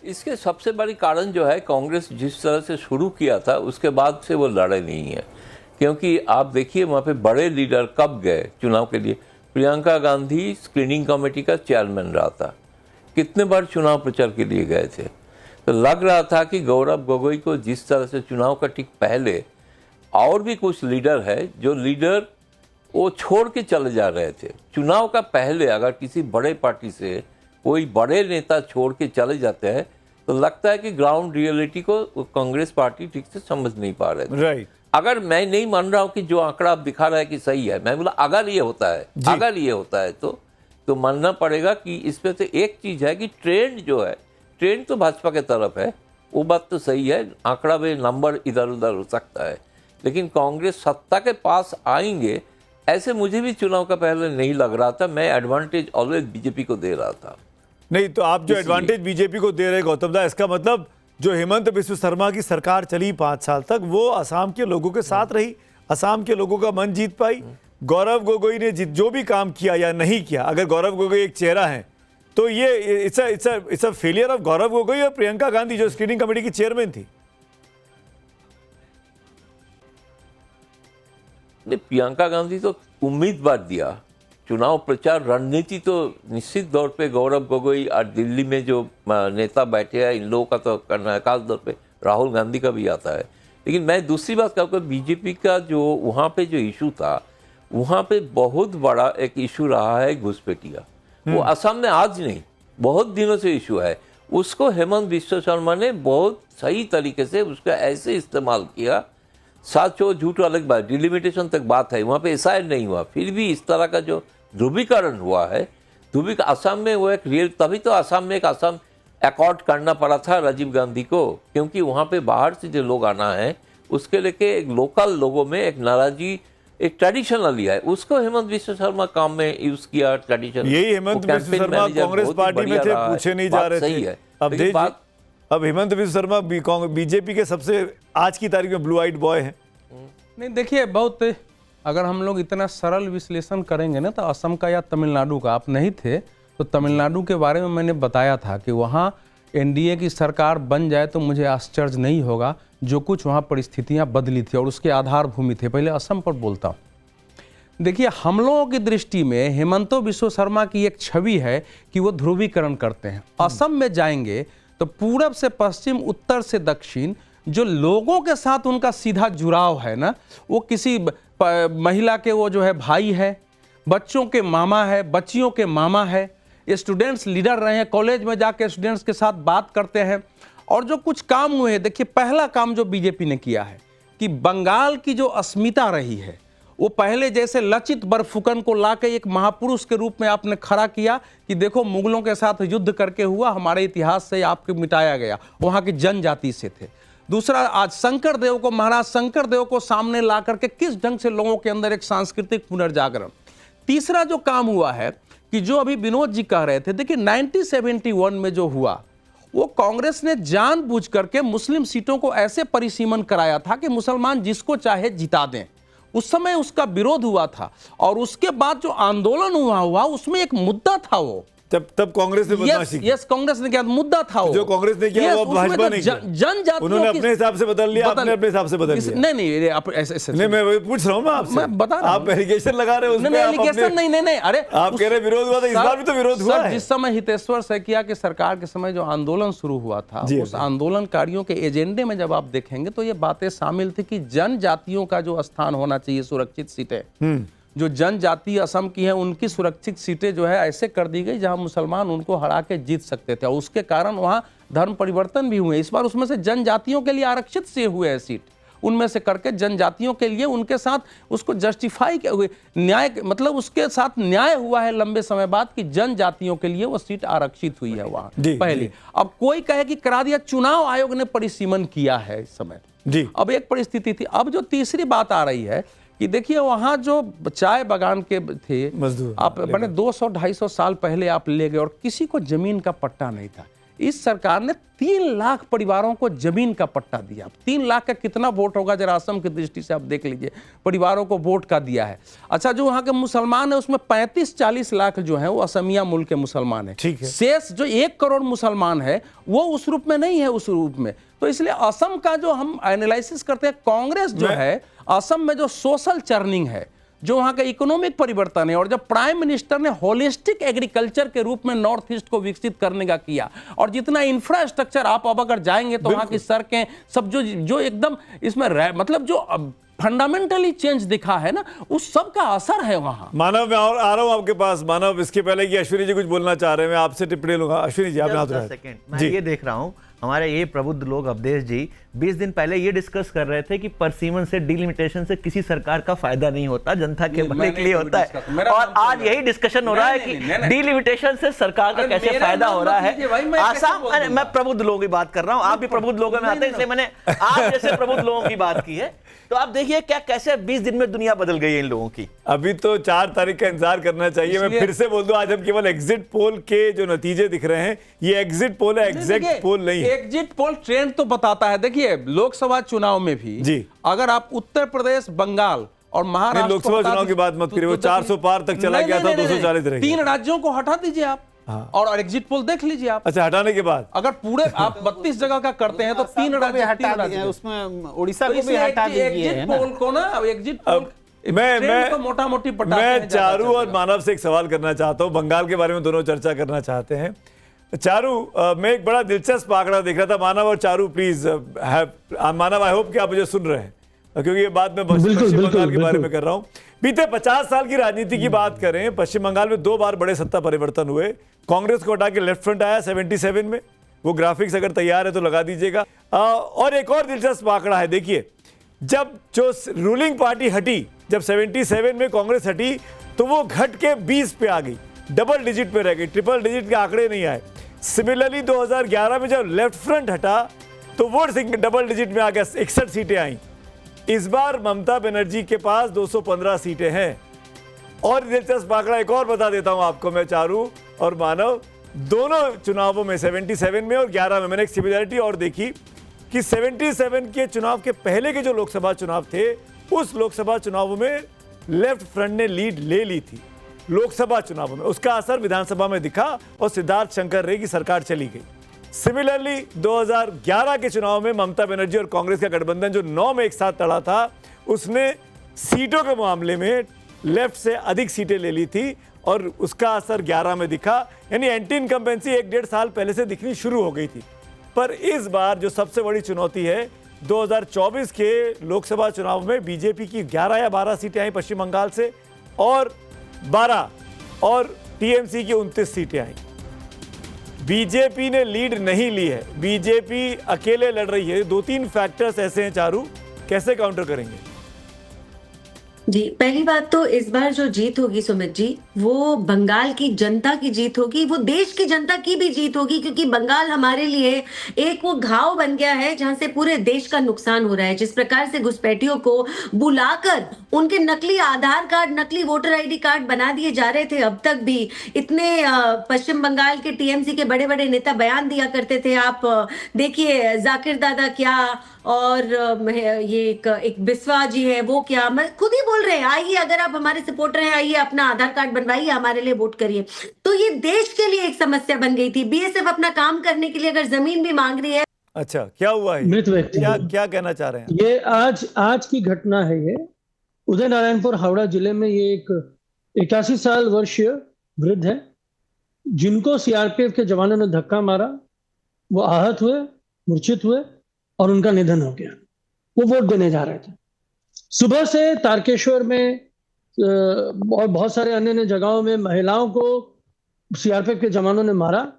इसके सबसे बड़ी कारण जो है, कांग्रेस जिस तरह से शुरू किया था उसके बाद से वो लड़े नहीं है। क्योंकि आप देखिए, वहाँ पे बड़े लीडर कब गए चुनाव के लिए? प्रियंका गांधी स्क्रीनिंग कमेटी का चेयरमैन रहा था, कितने बार चुनाव प्रचार के लिए गए थे। तो लग रहा था कि गौरव गोगोई को जिस तरह से चुनाव का ठीक पहले और भी कुछ लीडर है, जो लीडर वो छोड़ के चले जा रहे थे। चुनाव का पहले अगर किसी बड़े पार्टी से कोई बड़े नेता छोड़ के चले जाते हैं, तो लगता है कि ग्राउंड रियलिटी को कांग्रेस पार्टी ठीक से समझ नहीं पा रहे थे। राइट। अगर मैं नहीं मान रहा हूँ कि जो आंकड़ा आप दिखा रहा है कि सही है, मैं बोला अगर ये होता है तो मानना पड़ेगा कि इसमें से एक चीज है कि ट्रेंड जो है, ट्रेंड तो भाजपा के तरफ है, वो बात तो सही है। आंकड़ा में नंबर इधर उधर हो सकता है, लेकिन कांग्रेस सत्ता के पास आएंगे ऐसे मुझे भी चुनाव का पहले नहीं लग रहा था। मैं एडवांटेज ऑलवेज बीजेपी को दे रहा था। नहीं, तो आप जो एडवांटेज बीजेपी को दे रहे गौतम दा, इसका मतलब जो हेमंत बिस्वा शर्मा की सरकार चली 5 साल तक, वो असम के लोगों के साथ रही, असम के लोगों का मन जीत पाई। गौरव गोगोई ने जो भी काम किया या नहीं किया, अगर गौरव गोगोई एक चेहरा है तो ये it's a failure of Gaurav Gogoi और प्रियंका गांधी जो स्क्रीनिंग कमेटी की चेयरमैन थी। प्रियंका गांधी तो उम्मीदवार दिया, चुनाव प्रचार रणनीति तो निश्चित तौर पे गौरव गोगोई और दिल्ली में जो नेता बैठे हैं इन लोगों का तो करना है, खास तौर पे राहुल गांधी का भी आता है। लेकिन मैं दूसरी बात कहूँगा, बीजेपी का जो वहाँ पे जो इशू था, वहाँ पे बहुत बड़ा एक इशू रहा है घुसपैठिया। वो असम में आज नहीं, बहुत दिनों से इशू है। उसको हेमंत बिस्वा शर्मा ने बहुत सही तरीके से उसका ऐसे इस्तेमाल किया, सच हो झूठ अलग बात, डिलिमिटेशन तक बात है, वहाँ पे SIR नहीं हुआ, फिर भी इस तरह का जो ध्रुवीकरण हुआ है, असम में वो एक रियल, तभी तो असम में एक असम अकॉर्ड करना पड़ा था राजीव गांधी को, क्योंकि वहाँ पे बाहर से जो लोग आना है उसके लेके एक लोकल लोगों में एक नाराजगी, एक ट्रेडिशनली है, उसको हेमंत बिस्वा शर्मा काम में यूज किया। ट्रेडिशन यही हेमंत बिस्वा शर्मा कांग्रेस पार्टी में थे, पूछे नहीं जा रहे थे। अब हेमंत बिस्वा शर्मा बीजेपी के सबसे आज की तारीख में ब्लू आइड बॉय हैं। नहीं, देखिए, बहुत अगर हम लोग इतना सरल विश्लेषण करेंगे ना, तो असम का या तमिलनाडु का, आप नहीं थे तो तमिलनाडु के बारे में मैंने बताया था कि वहाँ एनडीए की सरकार बन जाए तो मुझे आश्चर्य नहीं होगा, जो कुछ वहाँ परिस्थितियाँ बदली थी और उसके आधार भूमि थे। पहले असम पर बोलता हूँ। देखिए, हम लोगों की दृष्टि में हेमंतो बिश्व शर्मा की एक छवि है कि वो ध्रुवीकरण करते हैं। असम में जाएंगे तो पूरब से पश्चिम, उत्तर से दक्षिण, जो लोगों के साथ उनका सीधा जुड़ाव है ना, वो किसी महिला के वो जो है भाई है, बच्चों के मामा है, बच्चियों के मामा है, स्टूडेंट्स लीडर रहे हैं, कॉलेज में जाके स्टूडेंट्स के साथ बात करते हैं। और जो कुछ काम हुए हैं, देखिए पहला काम जो बीजेपी ने किया है कि बंगाल की जो अस्मिता रही है, वो पहले जैसे लचित बरफुकन को लाके एक महापुरुष के रूप में आपने खड़ा किया कि देखो मुगलों के साथ युद्ध करके हुआ, हमारे इतिहास से आपको मिटाया गया, वहाँ की जनजाति से थे। दूसरा, आज शंकर देव को, महाराज शंकर देव को सामने ला करके किस ढंग से लोगों के अंदर एक सांस्कृतिक पुनर्जागरण। तीसरा जो काम हुआ है कि जो अभी विनोद जी कह रहे थे, देखिए 1971 में जो हुआ, वो कांग्रेस ने जानबूझ करके मुस्लिम सीटों को ऐसे परिसीमन कराया था कि मुसलमान जिसको चाहे जिता दें। उस समय उसका विरोध हुआ था और उसके बाद जो आंदोलन हुआ उसमें एक मुद्दा था वो। तब कांग्रेस ने बदमाशी की। यस, कांग्रेस ने क्या मुद्दा था वो, जो कांग्रेस ने किया वो भाजपा ने किया। जनजातियों उन्होंने अपने हिसाब से बदल लिया, आपने अपने हिसाब से बदल लिया। नहीं, आप ऐसे नहीं, मैं वही पूछ रहा हूँ, मैं आपसे, मैं बता रहा हूँ। आप एलिगेशन लगा रहे हो उसमें, आप एलिगेशन नहीं, अरे आप कह रहे विरोध हुआ था, इस बार भी तो विरोध हुआ है। जिस समय हितेश्वर सैकिया की सरकार के समय जो आंदोलन शुरू हुआ था, उस आंदोलनकारियों के एजेंडे में जब आप देखेंगे तो ये बातें शामिल थी कि जनजातियों का जो स्थान होना चाहिए, सुरक्षित सीटें, जो जनजाति असम की हैं उनकी सुरक्षित सीटें जो है ऐसे कर दी गई जहां मुसलमान उनको हरा के जीत सकते थे, और उसके कारण वहां धर्म परिवर्तन भी हुए। इस बार उसमें से जनजातियों के लिए आरक्षित से हुए हैं सीट, उनमें से करके जनजातियों के लिए उनके साथ उसको जस्टिफाई हुए, न्याय मतलब उसके साथ न्याय हुआ है लंबे समय बाद कि जनजातियों के लिए वो सीट आरक्षित हुई है वहां पहले। अब कोई कहे कि करा दिया, चुनाव आयोग ने परिसीमन किया है इस समय। अब एक परिस्थिति थी। अब जो तीसरी बात आ रही है कि देखिए वहां जो चाय बागान के थे मजदूर, आप मैंने 200-250 साल पहले आप ले गए और किसी को जमीन का पट्टा नहीं था। इस सरकार ने 3 लाख परिवारों को जमीन का पट्टा दिया। 3 लाख का कितना वोट होगा जरा असम की दृष्टि से आप देख लीजिए, परिवारों को वोट का दिया है। अच्छा, जो वहाँ के मुसलमान है उसमें 35-40 लाख जो है वो असमिया मूल के मुसलमान है। ठीक है। शेष जो 1 करोड़ मुसलमान है वो उस रूप में नहीं है, उस रूप में। तो इसलिए असम का जो हम एनालिसिस करते हैं, कांग्रेस जो है असम में जो सोशल चर्निंग है, जो वहां का इकोनॉमिक परिवर्तन है, और जब प्राइम मिनिस्टर ने होलिस्टिक एग्रीकल्चर के रूप में नॉर्थ ईस्ट को विकसित करने का किया, और जितना इंफ्रास्ट्रक्चर आप अब अगर जाएंगे तो वहां की सड़कें सब जो एकदम इसमें मतलब जो फंडामेंटली चेंज दिखा है ना, उस सब का असर है वहां। मानव, मैं और आ रहा हूं आपके पास। मानव, इसके पहले कि अश्विनी जी कुछ बोलना चाह रहे हैं, मैं आपसे टिप्पणी लूंगा। अश्विनी जी, आपने हाथ उठाया। मैं ये देख रहा हूं, हमारे ये प्रबुद्ध लोग अवधेश जी 20 दिन पहले ये डिस्कस कर रहे थे कि परसीमन से, डिलिमिटेशन से किसी सरकार का फायदा नहीं होता, जनता के भले के लिए होता है। और आज यही डिस्कशन हो रहा है कि डिलिमिटेशन से सरकार का कैसे फायदा हो रहा है। आसाम, मैं प्रबुद्ध लोगों की बात कर रहा हूं, आप भी प्रबुद्ध लोगों में आते हैं, इसलिए मैंने आप जैसे प्रबुद्ध लोगों की बात की है। तो आप देखिए क्या कैसे 20 दिन में दुनिया बदल गई है इन लोगों की। अभी तो 4 तारीख का इंतजार करना चाहिए। मैं फिर से बोल दूं, आज हम केवल एग्जिट पोल के जो नतीजे दिख रहे हैं, ये एग्जिट पोल है, एग्जैक्ट पोल नहीं है। एग्जिट पोल ट्रेंड तो बताता है। देखिए लोकसभा चुनाव में भी जी, अगर आप उत्तर प्रदेश, बंगाल और महाराष्ट्र, लोकसभा चुनाव की बात मत करिए, वो 400 पार तक चला गया था, 240 रह गया। 3 राज्यों को हटा दीजिए आप, और एग्जिट पोल देख लीजिए आप। अच्छा, हटाने के बाद अगर पूरे आप 32 जगह का करते हैं तो 3 राज्य हटा दिए, उसमें उड़ीसा को भी हटा दीजिए। एग्जिट पोल को ना, एग्जिट पोल मैं मोटा मोटी मैं चारू और मानव से एक सवाल करना चाहता हूं। बंगाल के बारे में दोनों चर्चा करना चाहते हैं। चारू, मैं एक बड़ा दिलचस्प आंकड़ा देख रहा था। मानव और Charu please, Manav, I hope कि आप मुझे सुन रहे हैं, क्योंकि ये बात मैं पश्चिम बंगाल के बारे में कर रहा हूं। बीते 50 साल की राजनीति की बात करें, पश्चिम बंगाल में 2 बार बड़े सत्ता परिवर्तन हुए। कांग्रेस को हटा के लेफ्ट फ्रंट आया 77 में, वो ग्राफिक्स अगर तैयार है तो लगा दीजिएगा। और एक और दिलचस्प आंकड़ा है, देखिए, जब जो रूलिंग पार्टी हटी, जब 77 में कांग्रेस हटी तो वो घट के 20 पे आ गई, डबल डिजिट पे रह गई, ट्रिपल डिजिट के आंकड़े नहीं आए। सिमिलरली 2011 में जब लेफ्ट फ्रंट हटा तो वो डबल डिजिट में आ गया, 61 सीटें आई। इस बार ममता बनर्जी के पास 215 सीटें हैं। और दिलचस्प आंकड़ा एक और बता देता हूं आपको मैं, चारू और मानव, दोनों चुनावों में 77 में और 11 में मैंने एक सिमिलरिटी और देखी कि 77 के चुनाव के पहले के जो लोकसभा चुनाव थे, उस लोकसभा चुनावों में लेफ्ट फ्रंट ने लीड ले ली थी लोकसभा चुनावों में, उसका असर विधानसभा में दिखा और सिद्धार्थ शंकर रे की सरकार चली गई। सिमिलरली 2011 के चुनाव में ममता बनर्जी और कांग्रेस का गठबंधन जो 9 में एक साथ लड़ा था, उसने सीटों के मामले में लेफ्ट से अधिक सीटें ले ली थी और उसका असर 11 में दिखा। यानी एंटी इनकम्बेंसी 1-1.5 साल पहले से दिखनी शुरू हो गई थी। पर इस बार जो सबसे बड़ी चुनौती है, 2024 के लोकसभा चुनाव में बीजेपी की 11 या 12 सीटें आई पश्चिम बंगाल से और 12 और टीएमसी की 29 सीटें आई। बीजेपी ने लीड नहीं ली है, बीजेपी अकेले लड़ रही है। 2-3 फैक्टर्स ऐसे हैं चारू, कैसे काउंटर करेंगे? जी, पहली बात तो इस बार जो जीत होगी सुमित जी, वो बंगाल की जनता की जीत होगी, वो देश की जनता की भी जीत होगी, क्योंकि बंगाल हमारे लिए एक वो घाव बन गया है जहां से पूरे देश का नुकसान हो रहा है। जिस प्रकार से घुसपैठियों को बुलाकर उनके नकली आधार कार्ड, नकली वोटर आईडी कार्ड बना दिए जा रहे थे, अब तक भी इतने पश्चिम बंगाल के टीएमसी के बड़े बड़े नेता बयान दिया करते थे। आप देखिए जाकिर दादा क्या और ये एक बिस्वा जी है, वो क्या, मैं खुद ही बोल रहे हैं, आइए अगर आप हमारे सपोर्टर हैं, आइए अपना आधार कार्ड बनवाइए, हमारे लिए वोट करिए। तो ये देश के लिए एक समस्या बन गई थी। बीएसएफ अपना काम करने के लिए अगर जमीन भी मांग रही है। अच्छा, क्या हुआ है? मृत व्यक्ति क्या कहना चाह रहे हैं? ये आज की घटना है। ये उदय नारायणपुर हावड़ा जिले में ये एक 81 साल वर्षीय वृद्ध है जिनको सीआरपीएफ के जवानों ने धक्का मारा, वो आहत हुए, मूर्छित हुए और उनका निधन हो गया। वो वोट देने जा रहे थे। सुबह से तारकेश्वर में और बहुत सारे अन्य जगहों में महिलाओं को सीआरपीएफ के जवानों ने मारा।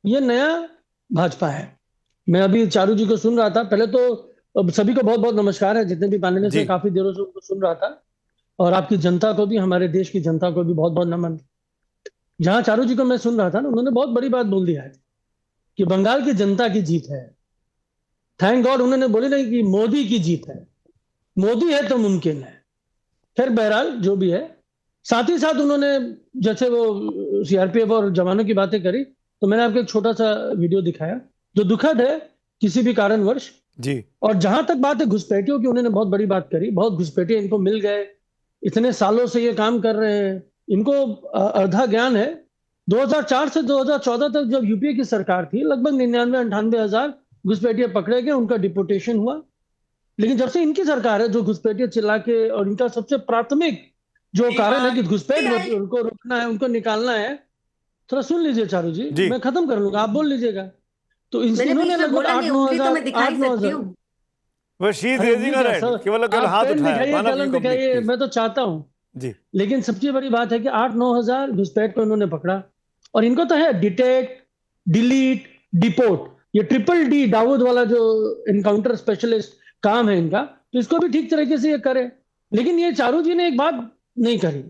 ये नया भाजपा है। मैं अभी चारू जी को सुन रहा था। पहले तो सभी को बहुत बहुत नमस्कार है, जितने भी पैनलिस्ट हैं, काफी देरों से उनको सुन रहा था। और आपकी जनता को भी, हमारे देश की जनता को भी बहुत बहुत नमन। जहां चारू जी को मैं सुन रहा था ना, उन्होंने बहुत बड़ी बात बोल दिया है कि बंगाल की जनता की जीत है। थैंक गॉड उन्होंने बोली नहीं कि मोदी की जीत है। मोदी है तो मुमकिन है। फिर बहरहाल जो भी है, साथ ही साथ उन्होंने जैसे वो सीआरपीएफ और जवानों की बातें करी, तो मैंने आपको एक छोटा सा वीडियो दिखाया जो दुखद है किसी भी कारणवश जी। और जहां तक बात है घुसपैठियों की, उन्होंने बहुत बड़ी बात करी। बहुत घुसपैठिए इनको मिल गए, इतने सालों से ये काम कर रहे हैं, इनको अर्धा ज्ञान है। 2004 से 2014 तक जब यूपीए की सरकार थी, लगभग 99-98 हजार घुसपैठिए पकड़े गए, उनका डिपोटेशन हुआ। लेकिन जब से इनकी सरकार है, जो घुसपैठिए चिल्ला के, और इनका सबसे प्राथमिक जो कारण है कि घुसपैठ उनको रोकना है, उनको निकालना है। थोड़ा सुन लीजिए चारू जी, मैं खत्म कर लूंगा, आप बोल लीजिएगा। तो इन्होंने लगभग 8-9 हजार मैं तो चाहता हूँ जी। लेकिन सबसे बड़ी बात है कि 8-9 हजार घुसपैठ को इन्होंने पकड़ा और इनको तो है डिटेक्ट, डिलीट, डिपोर्ट, ये ट्रिपल डी दाऊद वाला जो इनकाउंटर स्पेशलिस्ट काम है इनका, तो इसको भी ठीक तरीके से ये करे। लेकिन ये चारू जी ने एक बात नहीं करी।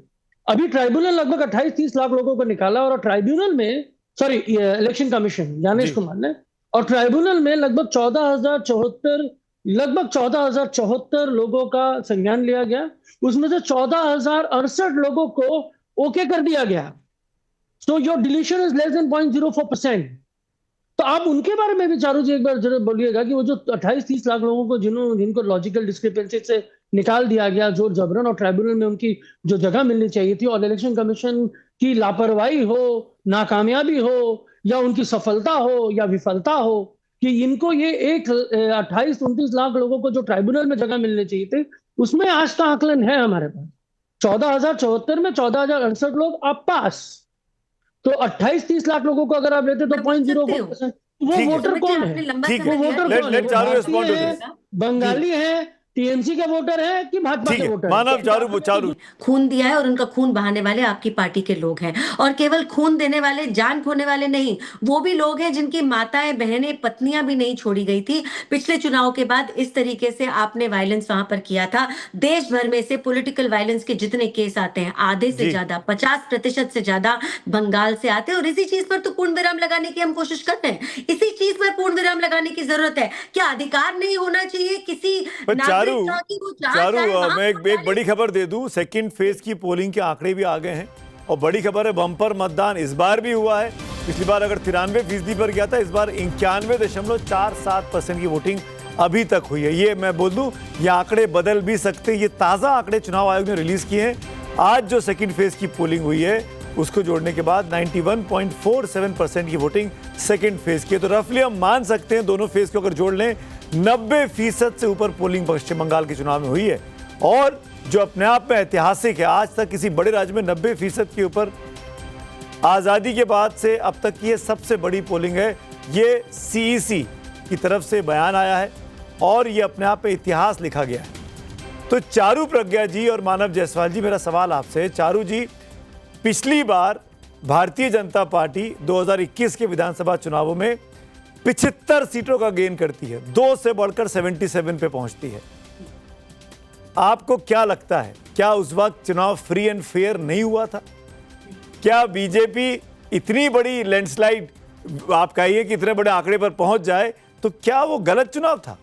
अभी ट्राइब्यूनल लगभग 28-30 लाख लोगों को निकाला और ट्राइब्यूनल में, sorry election commission Gyanesh Kumar ने, और ट्राइब्यूनल में लगभग 14,074 लोगों का संज्ञान लिया गया। उसमें से 14,068 लोगों को ओके कर दिया गया। So your deletion is less than 0.04%। तो आप उनके बारे में भी चारू जी एक बार जरूर बोलिएगा कि वो जो 28-30 लाख लोगों को जिनको लॉजिकल डिस्क्रिपेंसी से निकाल दिया गया जोर जबरन, और ट्राइब्यूनल में उनकी जो जगह मिलनी चाहिए थी, और इलेक्शन कमीशन की लापरवाही हो, नाकामयाबी हो, या उनकी सफलता हो या विफलता हो, कि इनको ये 28-29 लाख लोगों को जो ट्राइब्यूनल में जगह मिलनी चाहिए थी, उसमें आज का आकलन है हमारे पास 14,074 में 14,068 लोग आप पास। तो 28-30 लाख लोगों को अगर आप लेते तो 0.04%। वो वोटर कौन है? वो वोटर कौन है? बंगाली है, टीएमसी के वोटर है कि भाजपा के वोटर? मानव चारू खून दिया है और उनका खून बहाने वाले आपकी पार्टी के लोग हैं। और केवल खून देने वाले, जान खोने वाले नहीं, वो भी लोग हैं जिनकी माताएं, बहनें, पत्नियां भी नहीं छोड़ी गई थी। पिछले चुनाव के बाद इस तरीके से आपने वायलेंस वहां पर किया था। देश भर में से पॉलिटिकल वायलेंस के जितने केस आते हैं, आधे से ज्यादा, 50% से ज्यादा बंगाल से आते हैं। और इसी चीज पर तो पूर्ण विराम लगाने की हम कोशिश कर रहे हैं। इसी चीज पर पूर्ण विराम लगाने की जरूरत है। क्या अधिकार नहीं होना चाहिए किसी चारू मैं एक बड़ी खबर दे दूं, सेकंड फेज की पोलिंग के आंकड़े भी आ गए हैं और बड़ी खबर है, बम्पर मतदान इस बार भी हुआ है। पिछली बार अगर 93% पर गया था, इस बार 91.47% की वोटिंग अभी तक हुई है। ये मैं बोल दूं, ये आंकड़े बदल भी सकते हैं। ये ताज़ा आंकड़े चुनाव आयोग ने रिलीज किए हैं। आज जो सेकंड फेज की पोलिंग हुई है उसको जोड़ने के बाद 91.47% की वोटिंग सेकंड फेज की है। तो रफली हम मान सकते हैं दोनों फेज को अगर जोड़ लें 90% से ऊपर पोलिंग पश्चिम बंगाल के चुनाव में हुई है, और जो अपने आप में ऐतिहासिक है। आज तक किसी बड़े राज्य में 90% के ऊपर आज़ादी के बाद से अब तक की ये सबसे बड़ी पोलिंग है। ये CEC की तरफ से बयान आया है और ये अपने आप में इतिहास लिखा गया है। तो चारू प्रज्ञा जी और मानव जायसवाल जी, मेरा सवाल आपसे है। चारू जी, पिछली बार भारतीय जनता पार्टी 2021 के विधानसभा चुनावों में 75 सीटों का गेन करती है, 2 से बढ़कर 77 पे पहुंचती है। आपको क्या लगता है, क्या उस वक्त चुनाव फ्री एंड फेयर नहीं हुआ था? क्या बीजेपी इतनी बड़ी लैंडस्लाइड, आप कहिए कि इतने बड़े आंकड़े पर पहुंच जाए, तो क्या वो गलत चुनाव था?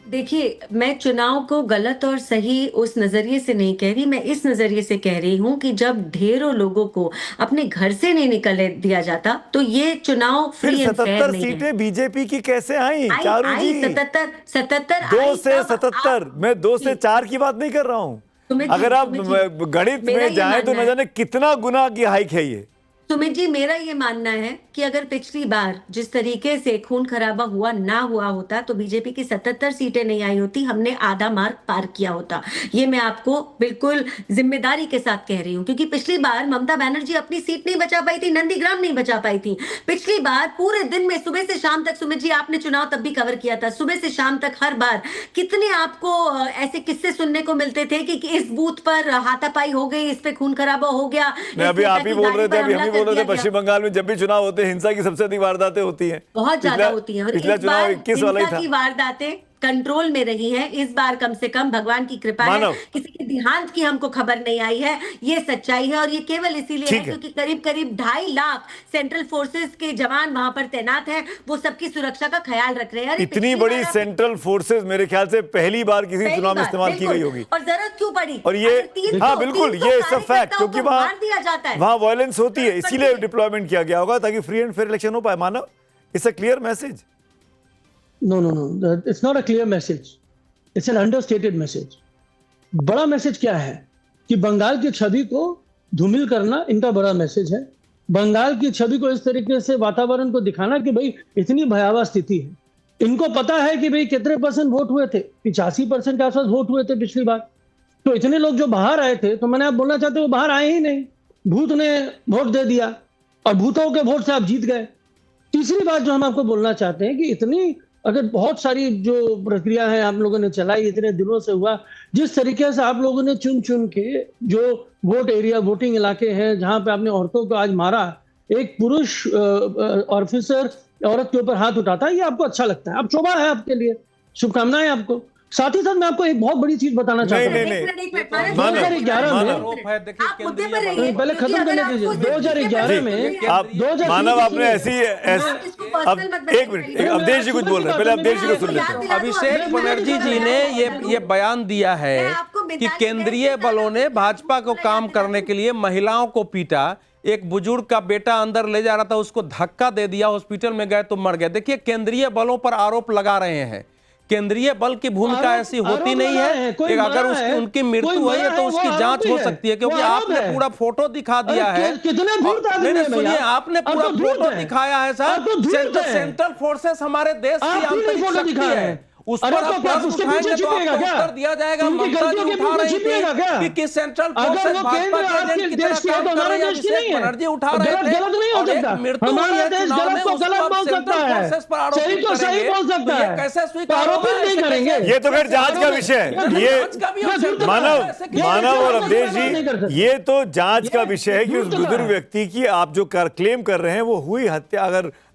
देखिए, मैं चुनाव को गलत और सही उस नजरिए से नहीं कह रही, मैं इस नजरिए से कह रही हूं कि जब ढेरों लोगों को अपने घर से नहीं निकलने दिया जाता तो ये चुनाव फिर फ्री एंड फेयर 77 नहीं है। सीटें बीजेपी की कैसे आई? चारू जी, 77 2 से 77, मैं 2 से 4 की बात नहीं कर रहा हूँ। अगर आप गणित में जाएं तो न जाने कितना गुना की हाइक है ये। सुमित जी, मेरा ये मानना है कि अगर पिछली बार जिस तरीके से खून खराबा हुआ ना हुआ होता तो बीजेपी की 77 सीटें नहीं आई होती, हमने आधा मार्क पार किया होता। ये मैं आपको बिल्कुल जिम्मेदारी के साथ कह रही हूँ, क्योंकि पिछली बार ममता बनर्जी अपनी सीट नहीं बचा पाई थी, नंदीग्राम नहीं बचा पाई थी। पिछली बार पूरे दिन में सुबह से शाम तक, सुमित जी आपने चुनाव तब भी कवर किया था, सुबह से शाम तक हर बार कितने आपको ऐसे किस्से सुनने को मिलते थे कि इस बूथ पर हाथापाई हो गई, इस पे खून खराबा हो गया। अभी आप ही बोल रहे थे, अभी हम ही बोल रहे थे, पश्चिम बंगाल में जब भी चुनाव होते हैं हिंसा की सबसे अधिक वारदातें होती हैं, बहुत ज्यादा होती हैं। और पिछला इस चुनाव बार 21 वाला ही हिंसा था। की वारदातें कंट्रोल में रही हैं। इस बार कम से कम भगवान की कृपा है, मानव। किसी के देहांत की हमको खबर नहीं आई है। ये सच्चाई है, और ये केवल इसीलिए है क्योंकि करीब करीब 2.5 लाख सेंट्रल फोर्सेस के जवान वहां पर तैनात हैं, वो सबकी सुरक्षा का ख्याल रख रहे हैं। अरे इतनी बड़ी सेंट्रल फोर्सेस मेरे ख्याल से पहली बार किसी चुनाव में इस्तेमाल की गई होगी। और जरूरत क्यों पड़ी? और ये हाँ बिल्कुल, ये सब फैक्ट, क्योंकि वहां वायलेंस होती है, इसीलिए डिप्लॉयमेंट किया गया होगा ताकि फ्री एंड फेयर इलेक्शन हो पाए। Manav, it's a clear message. No, it's not a clear message. It's an understated message. बड़ा मैसेज क्या है कि बंगाल की छवि को धूमिल करना इनका बड़ा मैसेज है। बंगाल की छवि को इस तरीके से वातावरण को दिखाना कि भाई इतनी भयावह स्थिति है। इनको पता है कि भाई कितने % वोट हुए थे, 85% के आसपास वोट हुए थे पिछली बार। तो इतने लोग जो बाहर आए थे, तो मैंने आप बोलना चाहते वो बाहर आए ही नहीं, भूत ने वोट दे दिया और भूतों के वोट से आप जीत गए। तीसरी बात जो हम आपको बोलना चाहते हैं कि इतनी अगर बहुत सारी जो प्रक्रिया है आप लोगों ने चलाई, इतने दिनों से हुआ, जिस तरीके से आप लोगों ने चुन चुन के जो वोट एरिया, वोटिंग इलाके हैं जहां पे आपने औरतों को आज मारा, एक पुरुष ऑफिसर औरत के ऊपर हाथ उठाता है, ये आपको अच्छा लगता है? अब शोभा है आपके लिए, शुभकामनाएं आपको। साथ ही साथ मैं आपको एक बहुत बड़ी चीज बताना चाहता हूँ। 2011 में, पहले खत्म करने दीजिए, 2011 में आप मानव, आपने ऐसी अब एक मिनट, अवधेश जी कुछ बोल रहे हैं, पहले अवधेश जी को सुन लेते हैं। अभिषेक बनर्जी जी ने ये बयान दिया है कि केंद्रीय बलों ने भाजपा को काम करने के लिए महिलाओं को पीटा। एक बुजुर्ग का बेटा अंदर ले जा रहा था, उसको धक्का दे दिया, हॉस्पिटल में गए तो मर गए। देखिए, केंद्रीय बलों पर आरोप लगा रहे हैं। केंद्रीय बल की भूमिका ऐसी होती नहीं है। अगर उनकी मृत्यु हुई है तो उसकी जांच हो सकती है, क्योंकि आपने पूरा फोटो दिखा दिया है। सुनिए, आपने पूरा फोटो दिखाया है सर। सेंट्रल फोर्सेस हमारे देश की आंतरिक शक्ति है, उस पर आप प्रश्न उठाएंगे तो आपको उत्तर दिया जाएगा। ममता जी उठा रही थी कि सेंट्रल फोर्सेस भाजपा के एजेंट की तरह काम कर रहे हैं, अभिषेक बनर्जी उठा रहे थे, और एक मृत्यु हुई है चुनाव में, उस वक्त सेंट्रल फोर्सेस पर आरोप करेंगे, ये कैसे स्वीकार होगा? ये तो फिर जांच का विषय है। ये मानव और अवधेश जी, ये तो जांच का विषय है कि उस बुजुर्ग व्यक्ति की आप जो क्लेम कर रहे हैं वो हुई हत्या,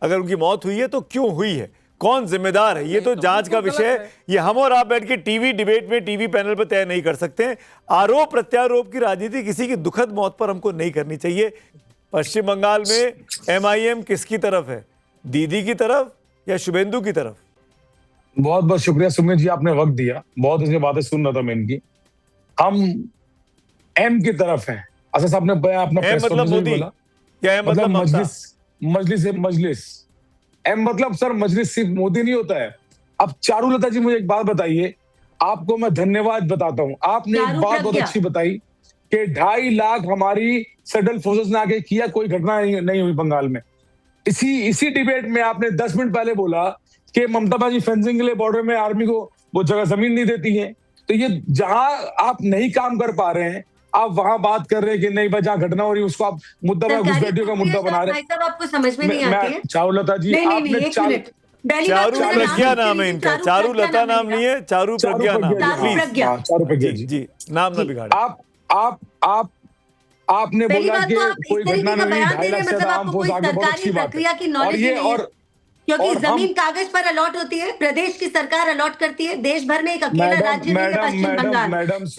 अगर उनकी मौत हुई है तो क्यों हुई है, कौन जिम्मेदार है, ये तो जांच का विषय है। ये हम और आप बैठ के टीवी डिबेट में, टीवी पैनल पर तय नहीं कर सकते हैं। आरोप प्रत्यारोप की राजनीति किसी की दुखद मौत पर हमको नहीं करनी चाहिए। पश्चिम बंगाल में MIM किसकी तरफ है, दीदी की तरफ या शुभेंदु की तरफ? बहुत बहुत शुक्रिया सुमित जी, आपने वक्त दिया। बहुत अच्छी बातें सुन रहा था मैं इनकी। हम एम की तरफ हैं। असद साहब ने अपना प्रेस मतलब मोदी बोला, या मतलब मजलिस एम मतलब सर मजलिस सिर्फ मोदी नहीं होता है। अब चारुलता जी मुझे एक बात बताइए, आपको मैं धन्यवाद बताता हूं, आपने एक बात बहुत अच्छी बताई कि 2.5 लाख हमारी सेंट्रल फोर्सेस ने आके किया, कोई घटना नहीं हुई बंगाल में। इसी डिबेट में आपने 10 मिनट पहले बोला कि ममता बनर्जी फेंसिंग के लिए बॉर्डर में आर्मी को वो जगह जमीन नहीं देती है। तो ये जहां आप नहीं काम कर पा रहे हैं, आप वहां बात कर रहे हैं कि नहीं भाई, जहां घटना हो रही है उसको आप मुद्दा में घुसपैठियों का मुद्दा बना रहे हैं। आपको समझ में नहीं आती है चारुलता जी, आपने चारू प्रज्ञा नाम है इनका, चारू लता नाम नहीं है, चारू प्रज्ञा नाम। चारू प्रज्ञा जी, नाम ना बिगाड़े। आपने बोला कि कोई घटना नहीं हुई, 2.5 लाख से आम फोर्स आगे, बहुत अच्छी बात है। क्योंकि जमीन कागज पर अलॉट होती है, प्रदेश की सरकार अलॉट करती है, देश भर में एक अकेला राज्य नहीं है पश्चिम बंगाल।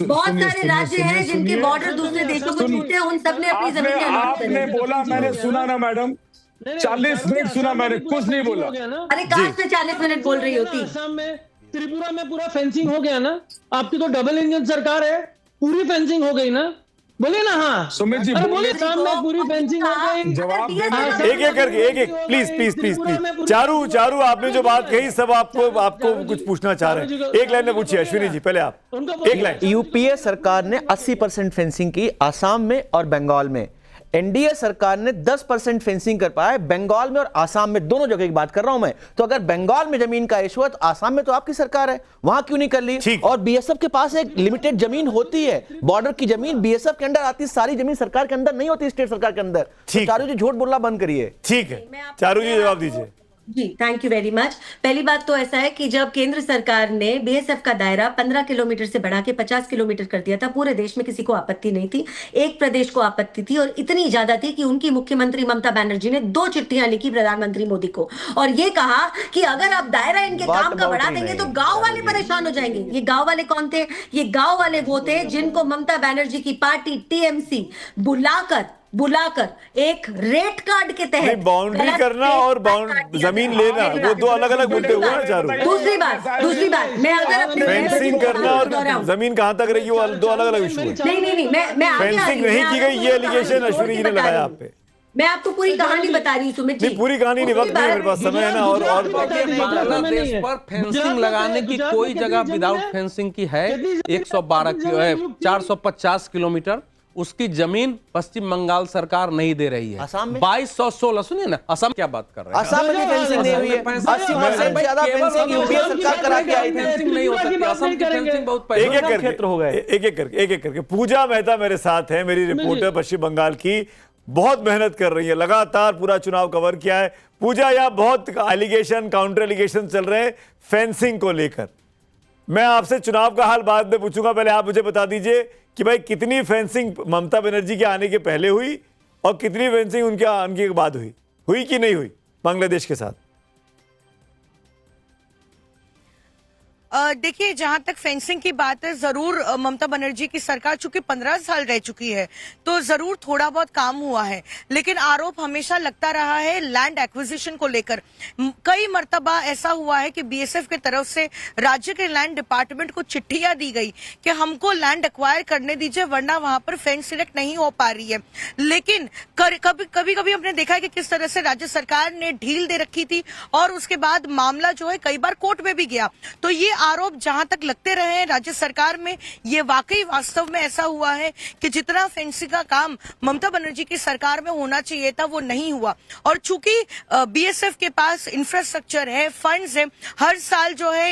बहुत सारे राज्य हैं जिनके बॉर्डर दूसरे देशों को छूते हैं, उन सब ने अपनी जमीन अलॉट करी। आपने बोला, मैंने सुना ना मैडम, 40 मिनट सुना मैंने, कुछ नहीं बोला। अरे कहाँ से 40 मिनट बोल रही होती। असम में, त्रिपुरा में पूरा फेंसिंग हो गया ना, आपकी तो डबल इंजन सरकार है, पूरी फेंसिंग हो गई ना, बोले ना। हाँ सुमित जी बोले, सामने पूरी फेंसिंग हो गई। जवाब एक एक करके, एक प्लीज चारू आपने जो बात कही सब आपको कुछ पूछना चाह रहे हैं, एक लाइन में पूछिए। अश्विनी जी पहले आप एक लाइन। यूपीए सरकार ने 80% फेंसिंग की आसाम में और बंगाल में, एनडीए सरकार ने 10% फेंसिंग कर पाया बंगाल में और आसाम में, दोनों जगह की बात कर रहा हूं मैं। तो अगर बंगाल में जमीन का इशू है तो आसाम में तो आपकी सरकार है, वहां क्यों नहीं कर ली? और बीएसएफ के पास एक लिमिटेड जमीन होती है, बॉर्डर की जमीन बीएसएफ के अंदर आती, सारी जमीन सरकार के अंदर नहीं होती, स्टेट सरकार के अंदर। तो चारू जी झूठ बोलना बंद करिए। ठीक है, चारू जी जवाब दीजिए। जी थैंक यू वेरी मच। पहली बात तो ऐसा है कि जब केंद्र सरकार ने बीएसएफ का दायरा 15 किलोमीटर से बढ़ा के 50 किलोमीटर कर दिया था, पूरे देश में किसी को आपत्ति नहीं थी, एक प्रदेश को आपत्ति थी, और इतनी ज्यादा थी कि उनकी मुख्यमंत्री ममता बनर्जी ने 2 चिट्ठियां लिखी प्रधानमंत्री मोदी को और ये कहा कि अगर आप दायरा इनके काम का बढ़ा देंगे तो गांव वाले परेशान हो जाएंगे। ये गांव वाले कौन थे? ये गांव वाले वो थे जिनको ममता बनर्जी की पार्टी टीएमसी बुलाकर एक रेट कार्ड के तहत बाउंड्री करना और जमीन लेना, वो 2 अलग अलग मुद्दे हुए ना चारू। दूसरी बात मैं अगर अपने फेंसिंग करना और जमीन कहां तक रहेगी, वो 2 अलग अलग इशू है। नहीं मैं फेंसिंग नहीं की गई, ये एलिगेशन अश्विनी जी ने लगाया आप पे। मैं आपको पूरी कहानी बता रही हूँ सुमित जी। पूरी कहानी नहीं, वक्त नहीं मेरे पास, समय है ना। और बांग्लादेश पर फेंसिंग लगाने की कोई जगह विदाउट फेंसिंग की है 450 किलोमीटर, उसकी जमीन पश्चिम बंगाल सरकार नहीं दे रही है। असम में 2216, सुनिए ना, असम क्या बात कर रहे हैं? असम में भी फेंसिंग नहीं हुई है, 80% ज्यादा फेंसिंग यूपीए सरकार करा के आई थी। फेंसिंग नहीं हो सकती, असम की फेंसिंग बहुत एक एक करके पूजा मेहता मेरे साथ है, मेरी रिपोर्टर पश्चिम बंगाल की, बहुत मेहनत कर रही है, लगातार पूरा चुनाव कवर किया है। पूजा, यहाँ बहुत एलिगेशन काउंटर एलिगेशन चल रहे हैं फेंसिंग को लेकर। मैं आपसे चुनाव का हाल बाद में पूछूंगा, पहले आप मुझे बता दीजिए कि भाई कितनी फेंसिंग ममता बनर्जी के आने के पहले हुई और कितनी फेंसिंग उनके आने के बाद हुई कि नहीं हुई बांग्लादेश के साथ? देखिए, जहां तक फेंसिंग की बात है, जरूर ममता बनर्जी की सरकार चूंकि 15 साल रह चुकी है तो जरूर थोड़ा बहुत काम हुआ है, लेकिन आरोप हमेशा लगता रहा है लैंड एक्विजिशन को लेकर। कई मर्तबा ऐसा हुआ है कि बीएसएफ की तरफ से राज्य के लैंड डिपार्टमेंट को चिट्ठियां दी गई कि हमको लैंड एक्वायर करने दीजिए वरना वहां पर फेंस इरेक्ट नहीं हो पा रही है। लेकिन कभी हमने देखा है कि किस तरह से राज्य सरकार ने ढील दे रखी थी और उसके बाद मामला जो है कई बार कोर्ट में भी गया। तो ये आरोप जहां तक लगते रहे हैं राज्य सरकार में, ये वाकई वास्तव में ऐसा हुआ है कि जितना फेंसिंग का काम ममता बनर्जी की सरकार में होना चाहिए था वो नहीं हुआ। और चूंकि बीएसएफ के पास इंफ्रास्ट्रक्चर है, फंड्स है, हर साल जो है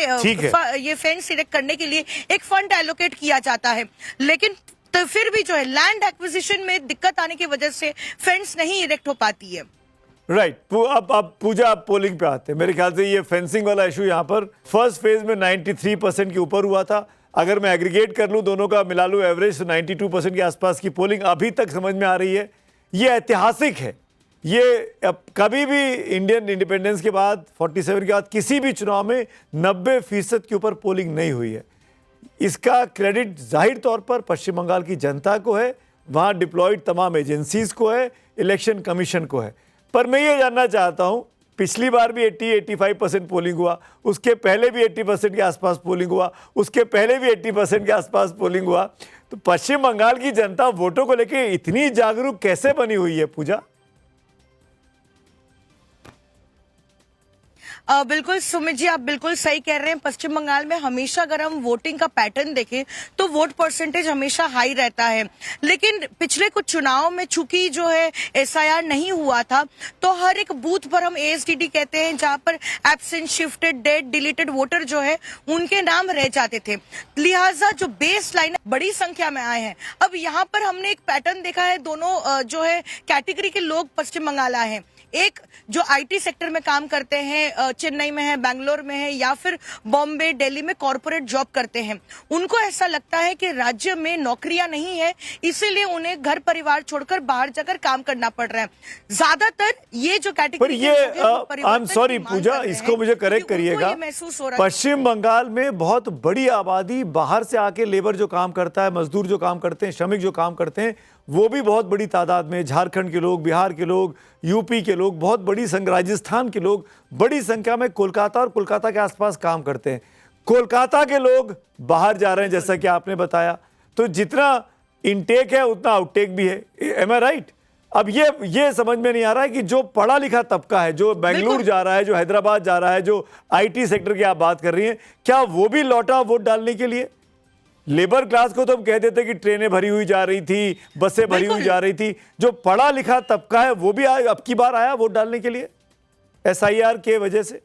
ये फेंस इरेक्ट करने के लिए एक फंड एलोकेट किया जाता है, लेकिन तो फिर भी जो है लैंड एक्विजिशन में दिक्कत आने की वजह से फेंस नहीं इरेक्ट हो पाती है। राइट। अब पूजा, आप पोलिंग पे आते हैं। मेरे ख्याल से ये फेंसिंग वाला इशू यहाँ पर फर्स्ट फेज में 93% के ऊपर हुआ था। अगर मैं एग्रीगेट कर लूँ, दोनों का मिला लूँ एवरेज, तो 92% के आसपास की पोलिंग अभी तक समझ में आ रही है। ये ऐतिहासिक है। ये अब कभी भी इंडियन इंडिपेंडेंस के बाद 47 के बाद किसी भी चुनाव में 90% के ऊपर पोलिंग नहीं हुई है। इसका क्रेडिट जाहिर तौर पर पश्चिम बंगाल की जनता को है, वहाँ डिप्लॉयड तमाम एजेंसीज को है, इलेक्शन कमीशन को है। पर मैं ये जानना चाहता हूँ, पिछली बार भी 80-85% पोलिंग हुआ, उसके पहले भी 80% के आसपास पोलिंग हुआ, उसके पहले भी 80% के आसपास पोलिंग हुआ, तो पश्चिम बंगाल की जनता वोटों को लेकर इतनी जागरूक कैसे बनी हुई है पूजा? बिल्कुल सुमित जी, आप बिल्कुल सही कह रहे हैं। पश्चिम बंगाल में हमेशा अगर हम वोटिंग का पैटर्न देखें तो वोट परसेंटेज हमेशा हाई रहता है, लेकिन पिछले कुछ चुनाव में चूंकि जो है एसआईआर नहीं हुआ था तो हर एक बूथ पर हम एएसडीडी कहते हैं, जहां पर absent, shifted, dead, deleted voter जो है उनके नाम रह जाते थे। लिहाजा जो बेस लाइन बड़ी संख्या में आए हैं। अब यहाँ पर हमने एक पैटर्न देखा है, दोनों जो है कैटेगरी के लोग पश्चिम बंगाल आए हैं। एक जो आईटी सेक्टर में काम करते हैं, चेन्नई में है, बैंगलोर में है, या फिर बॉम्बे, दिल्ली में कॉर्पोरेट जॉब करते हैं, उनको ऐसा लगता है कि राज्य में नौकरियां नहीं है, इसीलिए उन्हें घर परिवार छोड़कर बाहर जाकर काम करना पड़ रहा है। ज्यादातर ये जो कैटेगरी, पर ये आई एम सॉरी पूजा, इसको मुझे करेक्ट करिएगा, पश्चिम बंगाल में बहुत बड़ी आबादी बाहर से आके लेबर जो काम करता है, मजदूर जो काम करते हैं, श्रमिक जो काम करते हैं, वो भी बहुत बड़ी तादाद में, झारखंड के लोग, बिहार के लोग, यूपी के लोग, बहुत बड़ी संख्या, राजस्थान के लोग बड़ी संख्या में कोलकाता और कोलकाता के आसपास काम करते हैं। कोलकाता के लोग बाहर जा रहे हैं जैसा कि आपने बताया, तो जितना इनटेक है उतना आउटटेक भी है। एम आई राइट? अब ये समझ में नहीं आ रहा है कि जो पढ़ा लिखा तबका है, जो बेंगलुरु जा रहा है, जो हैदराबाद जा रहा है, जो आईटी सेक्टर की आप बात कर रही हैं, क्या वो भी लौटा वोट डालने के लिए? लेबर क्लास को तो हम कह देते कि ट्रेनें भरी हुई जा रही थी, बसें भरी हुई जा रही थी, जो पढ़ा लिखा तबका है वो भी अब की बार आया वोट डालने के लिए एसआईआर के वजह से।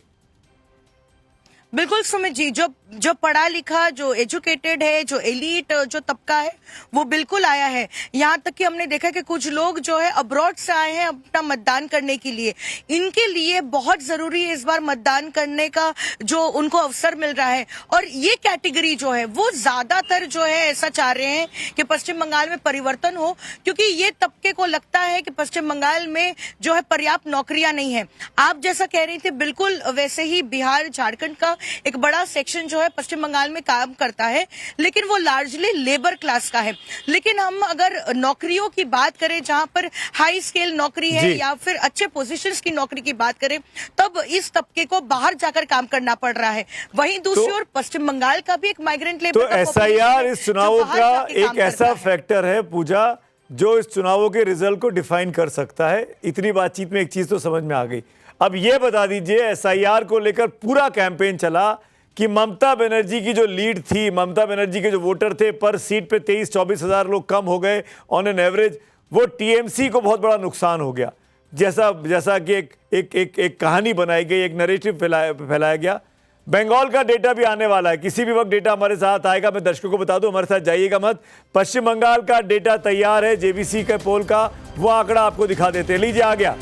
बिल्कुल सुमित जी, जो पढ़ा लिखा, जो एजुकेटेड है, जो एलीट जो तबका है वो बिल्कुल आया है। यहाँ तक कि हमने देखा कि कुछ लोग जो है अब्रॉड से आए हैं अपना मतदान करने के लिए। इनके लिए बहुत जरूरी है इस बार मतदान करने का जो उनको अवसर मिल रहा है। और ये कैटेगरी जो है वो ज्यादातर जो है ऐसा चाह रहे हैं कि पश्चिम बंगाल में परिवर्तन हो, क्योंकि ये तबके को लगता है कि पश्चिम बंगाल में जो है पर्याप्त नौकरियां नहीं है। आप जैसा कह रही थी, बिल्कुल वैसे ही बिहार, झारखंड का एक बड़ा सेक्शन जो है पश्चिम बंगाल में काम करता है, लेकिन वो लार्जली लेबर क्लास का है। लेकिन हम अगर नौकरियों की बात करें, जहां पर हाई स्केल नौकरी है या फिर अच्छे पोजीशंस की नौकरी की बात करें, तब इस तबके को बाहर जाकर काम करना पड़ रहा है। वहीं दूसरी ओर पश्चिम बंगाल का भी एक माइग्रेंट लेबर तो एसआईआर इस चुनावों का एक ऐसा फैक्टर है पूजा जो इस चुनावों के रिजल्ट को डिफाइन कर सकता है। इतनी बातचीत में एक चीज तो समझ में आ गई। अब ये बता दीजिए, एसआईआर को लेकर पूरा कैंपेन चला कि ममता बनर्जी की जो लीड थी, ममता बनर्जी के जो वोटर थे, पर सीट पे 23-24 हज़ार लोग कम हो गए ऑन एन एवरेज, वो टीएमसी को बहुत बड़ा नुकसान हो गया। जैसा कि एक कहानी बनाई गई, एक नरेटिव फैलाया गया। बंगाल का डेटा भी आने वाला है, किसी भी वक्त डेटा हमारे साथ आएगा, मैं दर्शकों को बता दूं, हमारे साथ जाइएगा मत। पश्चिम बंगाल का डेटा तैयार है, जेबीसी के पोल का, वो आंकड़ा आपको दिखा देते हैं। लीजिए, आ गया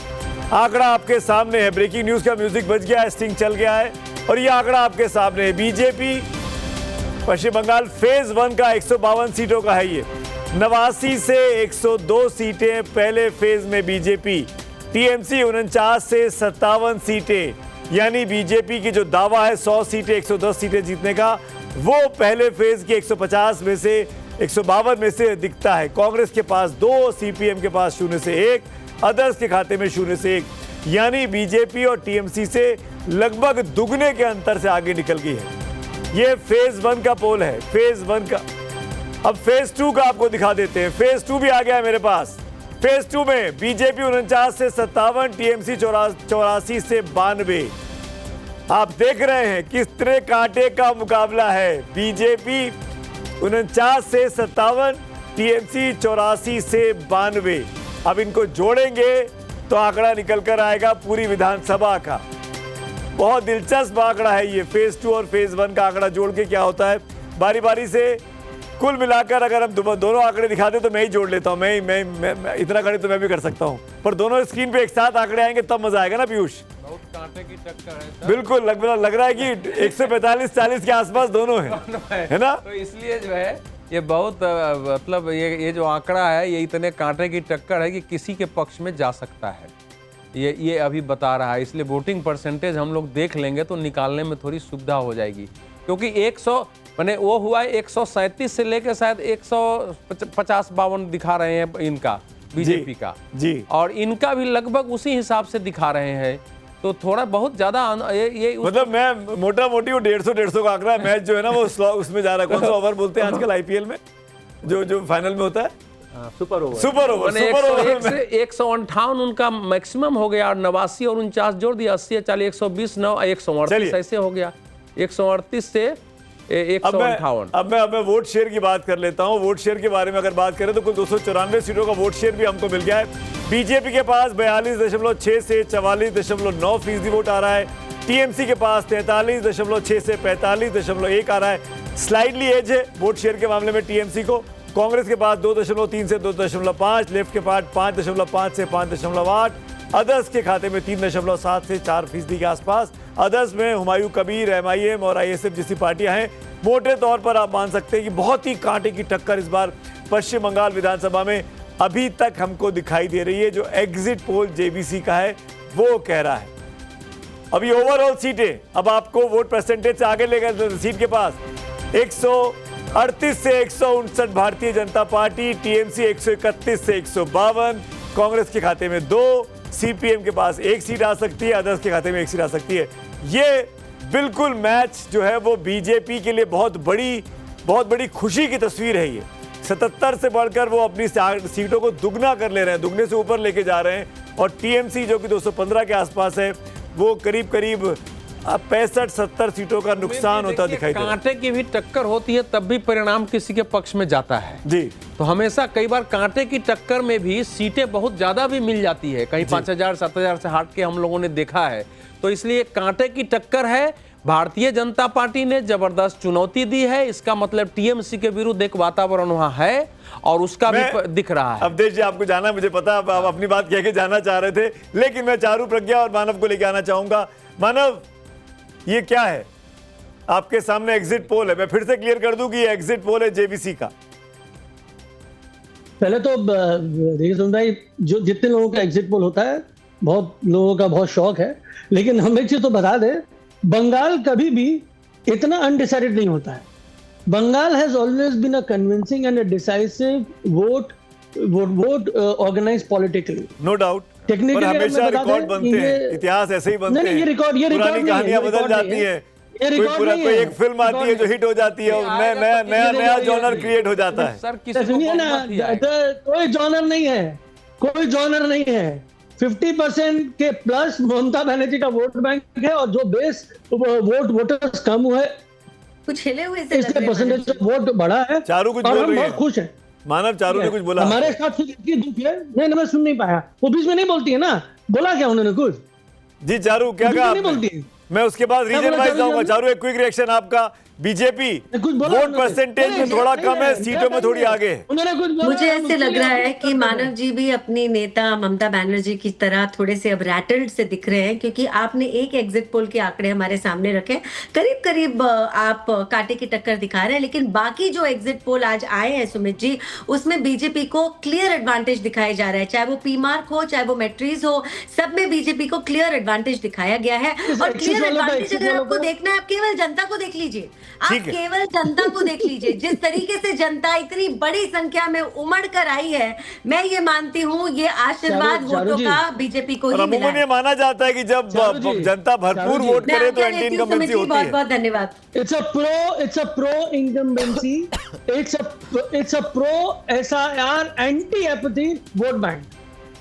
आंकड़ा आपके सामने है। ब्रेकिंग न्यूज का म्यूजिक बज गया है, स्टिंग चल गया है और ये आंकड़ा आपके सामने है। बीजेपी पश्चिम बंगाल फेज 1 का 152 सीटों का है। ये 89 से 102 सीटें पहले फेज में बीजेपी, टीएमसी 49 से 57 सीटें, यानी बीजेपी की जो दावा है 100 सीटें 110 सीटें जीतने का, वो पहले फेज की 150 में से 152 में से दिखता है। कांग्रेस के पास 2, सीपीएम के पास 0 से 1, अदर्स के खाते में 0 से 1, यानी बीजेपी और टीएमसी से लगभग दुगने के अंतर से आगे निकल गई है। ये फेज 1 का पोल है, फेज 1 का। अब फेज 2 का आपको दिखा देते हैं। फेज 2 भी आ गया है मेरे पास। फेज 2 में बीजेपी 49 से 57, टीएमसी 84 से 92। आप देख रहे हैं किस तरह कांटे का मुकाबला है। बीजेपी 49 से 57, टीएमसी 84 से 92। अब इनको जोड़ेंगे तो आंकड़ा निकल कर आएगा पूरी विधानसभा का। बहुत दिलचस्प आंकड़ा है ये। फेज 2 और फेज 1 का आंकड़ा जोड़ के क्या होता है, बारी बारी से कुल मिलाकर अगर हम दोनों आंकड़े दिखाते तो मैं ही जोड़ लेता हूं। मैं इतना गणित तो मैं भी कर सकता हूं, पर दोनों स्क्रीन पे एक साथ आंकड़े आएंगे तब मजा आएगा ना पीयूष। बहुत कांटे की टक्कर है। बिल्कुल, लग रहा है कि 145-40 के आसपास दोनों है ना। तो इसलिए जो है ये बहुत मतलब ये जो आंकड़ा है ये इतने कांटे की टक्कर है कि किसी के पक्ष में जा सकता है। ये अभी बता रहा है, इसलिए वोटिंग परसेंटेज हम लोग देख लेंगे तो निकालने में थोड़ी सुविधा हो जाएगी। क्योंकि 100 मैंने वो हुआ है 137 से लेकर शायद 150-52 दिखा रहे हैं इनका, बीजेपी का जी, और इनका भी लगभग उसी हिसाब से दिखा रहे हैं। तो थोड़ा बहुत ज्यादा ये मतलब मैं मोटा मोटी वो 150 का आंकड़ा मैच जो है ना वो उसमें जा रहा है। कौन सा ओवर बोलते हैं आजकल आईपीएल में, जो फाइनल में होता है, सुपर ओवर सुपर ओवर मैंने सुपर 101 ओवर से 158 उनका मैक्सिमम हो गया और 89 और 49 जोड़ दिया, 80 40 120 9 138 ऐसे हो गया, 138 से 158। अब मैं वोट शेयर की बात कर लेता हूं। वोट शेयर के बारे में अगर बात करें तो कुल 294 सीटों का वोट शेयर भी हमको मिल गया है। बीजेपी के पास 42.6 से 44.9% वोट आ रहा है। टीएमसी के पास 43.6 से 45.1 आ रहा है। स्लाइडली एज है वोट शेयर के मामले में टीएमसी को। कांग्रेस के पास 2.3 से 2.5, लेफ्ट के पास 5.5 से 5.8, अदर्स के खाते में 3.7 से 4% के आसपास। अदर्स में हुमायूं कबीर, एमआईएम और आईएसएफ जैसी पार्टियां हैं। मोटे तौर पर आप मान सकते हैं कि बहुत ही कांटे की टक्कर इस बार पश्चिम बंगाल विधानसभा में अभी तक हमको दिखाई दे रही है। जो एग्जिट पोल जेबीसी का है वो कह रहा है। अभी ओवरऑल सीटें अब आपको वोट परसेंटेज से आगे ले गए। सीट के पास 138 से 159 भारतीय जनता पार्टी, टीएमसी 131 से 152, कांग्रेस के खाते में 2, सीपीएम के पास 1 सीट आ सकती है, अदर्स के खाते में 1 सीट आ सकती है। ये बिल्कुल मैच जो है वो बीजेपी के लिए बहुत बड़ी खुशी की तस्वीर है। ये 77 से बढ़कर वो अपनी सीटों को दुगना कर ले रहे हैं, दुगने से ऊपर लेके जा रहे हैं। और टीएमसी जो कि 215 के आसपास है वो करीब 65-70 सीटों का नुकसान होता दिखाई दे रहा है। कांटे की भी टक्कर होती है तब भी परिणाम किसी के पक्ष में जाता है जी। तो हमेशा कई बार कांटे की टक्कर में भी सीटें बहुत ज्यादा भी मिल जाती है, कहीं 5000-7000 से हट के हम लोगों ने देखा है। तो इसलिए कांटे की टक्कर है। भारतीय जनता पार्टी ने जबरदस्त चुनौती दी है। इसका मतलब टीएमसी के विरुद्ध एक वातावरण वहां है और उसका भी दिख रहा है। अवधेश जी आपको जाना, मुझे पता आप अपनी बात कह के जाना चाह रहे थे, लेकिन मैं चारू, प्रज्ञा और मानव को लेके आना चाहूंगा। मानव, ये क्या है? आपके सामने एग्जिट पोल है। मैं फिर से क्लियर कर दूं कि ये एग्जिट पोल है जेबीसी का। पहले तो देखिए सुन भाई, जो जितने लोगों का एग्जिट पोल होता है, बहुत लोगों का बहुत शौक है, लेकिन हम एक चीज तो बता दें, बंगाल कभी भी इतना अनडिसाइडेड नहीं होता है। Bengal has always been a convincing and a decisive vote organised politically, no doubt. पर हमेशा रिकॉर्ड बनते हैं, इतिहास ऐसे ही बनते हैं। पुरानी कहानियां बदल जाती है। कोई एक फिल्म आती है जो हिट हो जाती है और नया जॉनर क्रिएट हो जाता है। सर सुनिए ना, कोई जॉनर नहीं है, कोई जॉनर नहीं है। 50% के प्लस ममता बनर्जी का वोट बैंक है और जो बेस वोटर्स कम हुए, कुछ हिले हुए से इसलिए परसेंटेज वोट बढ़ा है। चारू कुछ बोल रही है, बहुत खुश है। मानव, चारू ने कुछ बोला हमारे साथ दुख है। नहीं, मैं सुन नहीं पाया, वो बीच में नहीं बोलती है ना। बोला क्या उन्होंने कुछ? जी चारू, क्या कहा आपने? मैं उसके बाद रीजन वाइज जाऊंगा। चारू, एक क्विक रिएक्शन आपका। बीजेपी वोट परसेंटेज में थोड़ा कम है, सीटों में थोड़ी आगे है। मुझे ऐसे लग रहा है कि मानव जी भी अपनी नेता ममता बनर्जी की तरह थोड़े से अब रैटल्ड से दिख रहे हैं, क्योंकि आपने एक एग्जिट पोल के आंकड़े हमारे सामने रखे, करीब करीब आप कांटे की टक्कर दिखा रहे हैं। लेकिन बाकी जो एग्जिट पोल आज आए हैं सुमित जी, उसमें बीजेपी को क्लियर एडवांटेज दिखाया जा रहा है। चाहे वो पी मार्क हो, चाहे वो मैट्रिज हो, सब में बीजेपी को क्लियर एडवांटेज दिखाया गया है। और क्लियर एडवांटेज अगर आपको देखना है, आप केवल जनता को देख लीजिए, आप केवल जनता को देख लीजिए। जिस तरीके से जनता इतनी बड़ी संख्या में उमड़ कर आई है, मैं ये मानती हूँ ये आशीर्वाद वोटों का बीजेपी को ही मिला है। ये माना जाता है कि जब जनता भरपूर वोट करे तो एंटी इनकम्बेंसी होती है। बहुत बहुत धन्यवाद। It's a pro incumbency, it's a pro SIR anti apathy vote bank.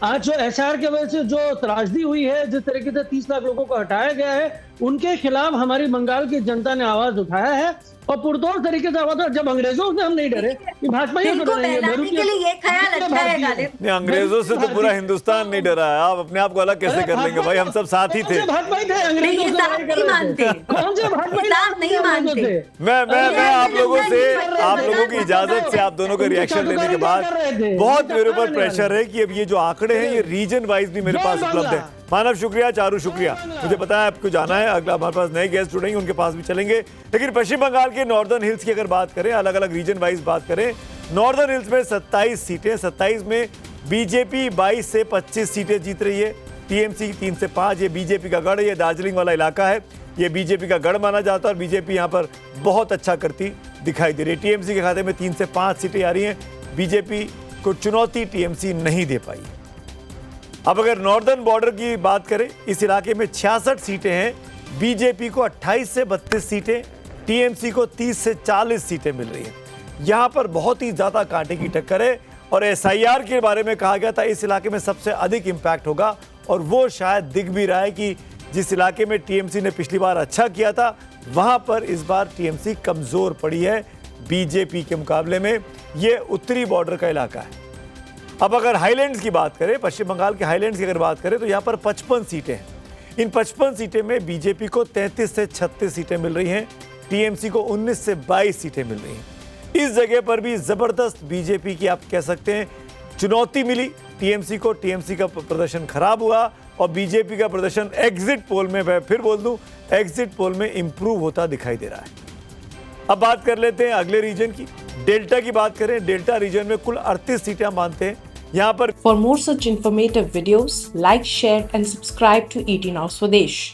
आज जो एसआर की वजह से जो त्रासदी हुई है, जिस तरीके से 30 लाख लोगों को हटाया गया है, उनके खिलाफ हमारी बंगाल की जनता ने आवाज उठाया है और पुरतोड़ तरीके से आवाज। जब अंग्रेजों से हम नहीं डरे कि भाजपा ही के लिए ये ख्याल अच्छा है गालिब। नहीं, अंग्रेजों से तो पूरा हिंदुस्तान नहीं डरा है। आप अपने आप को अलग कैसे कर लेंगे भाई? हम सब साथ ही थे। भाजपा ही थे, अंग्रेजों से नहीं मानते। कौन से भाजपा नहीं मानते? मैं आप लोगों से, आप लोगों की इजाजत से, आप दोनों का रिएक्शन लेने के बाद बहुत मेरे ऊपर प्रेशर है कि अब ये जो आंकड़े हैं ये रीजन वाइज भी मेरे पास उपलब्ध है। मानव शुक्रिया, चारू शुक्रिया। मुझे पता है आपको जाना है, अगला हमारे पास नए गेस्ट जुड़ेंगे, उनके पास भी चलेंगे। लेकिन पश्चिम बंगाल के नॉर्दर्न हिल्स की अगर बात करें, अलग अलग रीजन वाइज बात करें, नॉर्दर्न हिल्स में 27 सीटें, 27 में बीजेपी 22 से 25 सीटें जीत रही है, टीएमसी 3 से 5। ये बीजेपी का गढ़ है, ये दार्जिलिंग वाला इलाका है, ये बीजेपी का गढ़ माना जाता है और बीजेपी यहाँ पर बहुत अच्छा करती दिखाई दे रही है। टीएमसी के खाते में 3 से 5 सीटें आ रही हैं। बीजेपी को चुनौती टीएमसी नहीं दे पाई। अब अगर नॉर्दर्न बॉर्डर की बात करें, इस इलाके में 66 सीटें हैं, बीजेपी को 28 से 32 सीटें, टीएमसी को 30 से 40 सीटें मिल रही हैं। यहां पर बहुत ही ज्यादा कांटे की टक्कर है और SIR के बारे में कहा गया था इस इलाके में सबसे अधिक इम्पैक्ट होगा, और वो शायद दिख भी रहा है कि जिस इलाके में TMC ने पिछली बार अच्छा किया था वहां पर इस बार TMC कमजोर पड़ी है बीजेपी के मुकाबले में। ये उत्तरी बॉर्डर का इलाका है। अब अगर हाईलैंड्स की बात करें, पश्चिम बंगाल के हाईलैंड्स की अगर बात करें तो यहाँ पर 55 सीटें हैं। इन 55 सीटें में बीजेपी को 33 से 36 सीटें मिल रही हैं, TMC को 19 से 22 सीटें मिल रही हैं। इस जगह पर भी जबरदस्त बीजेपी की आप कह सकते हैं चुनौती मिली TMC को। TMC का प्रदर्शन खराब हुआ और बीजेपी का प्रदर्शन एग्जिट पोल में, मैं फिर बोल दूं, एग्जिट पोल में इंप्रूव होता दिखाई दे रहा है। अब बात कर लेते हैं अगले रीजन की, डेल्टा की बात करें। डेल्टा रीजन में कुल 38 सीटें हम मानते हैं यहाँ पर। For more such informative videos, like, share and subscribe to ET Now Swadesh.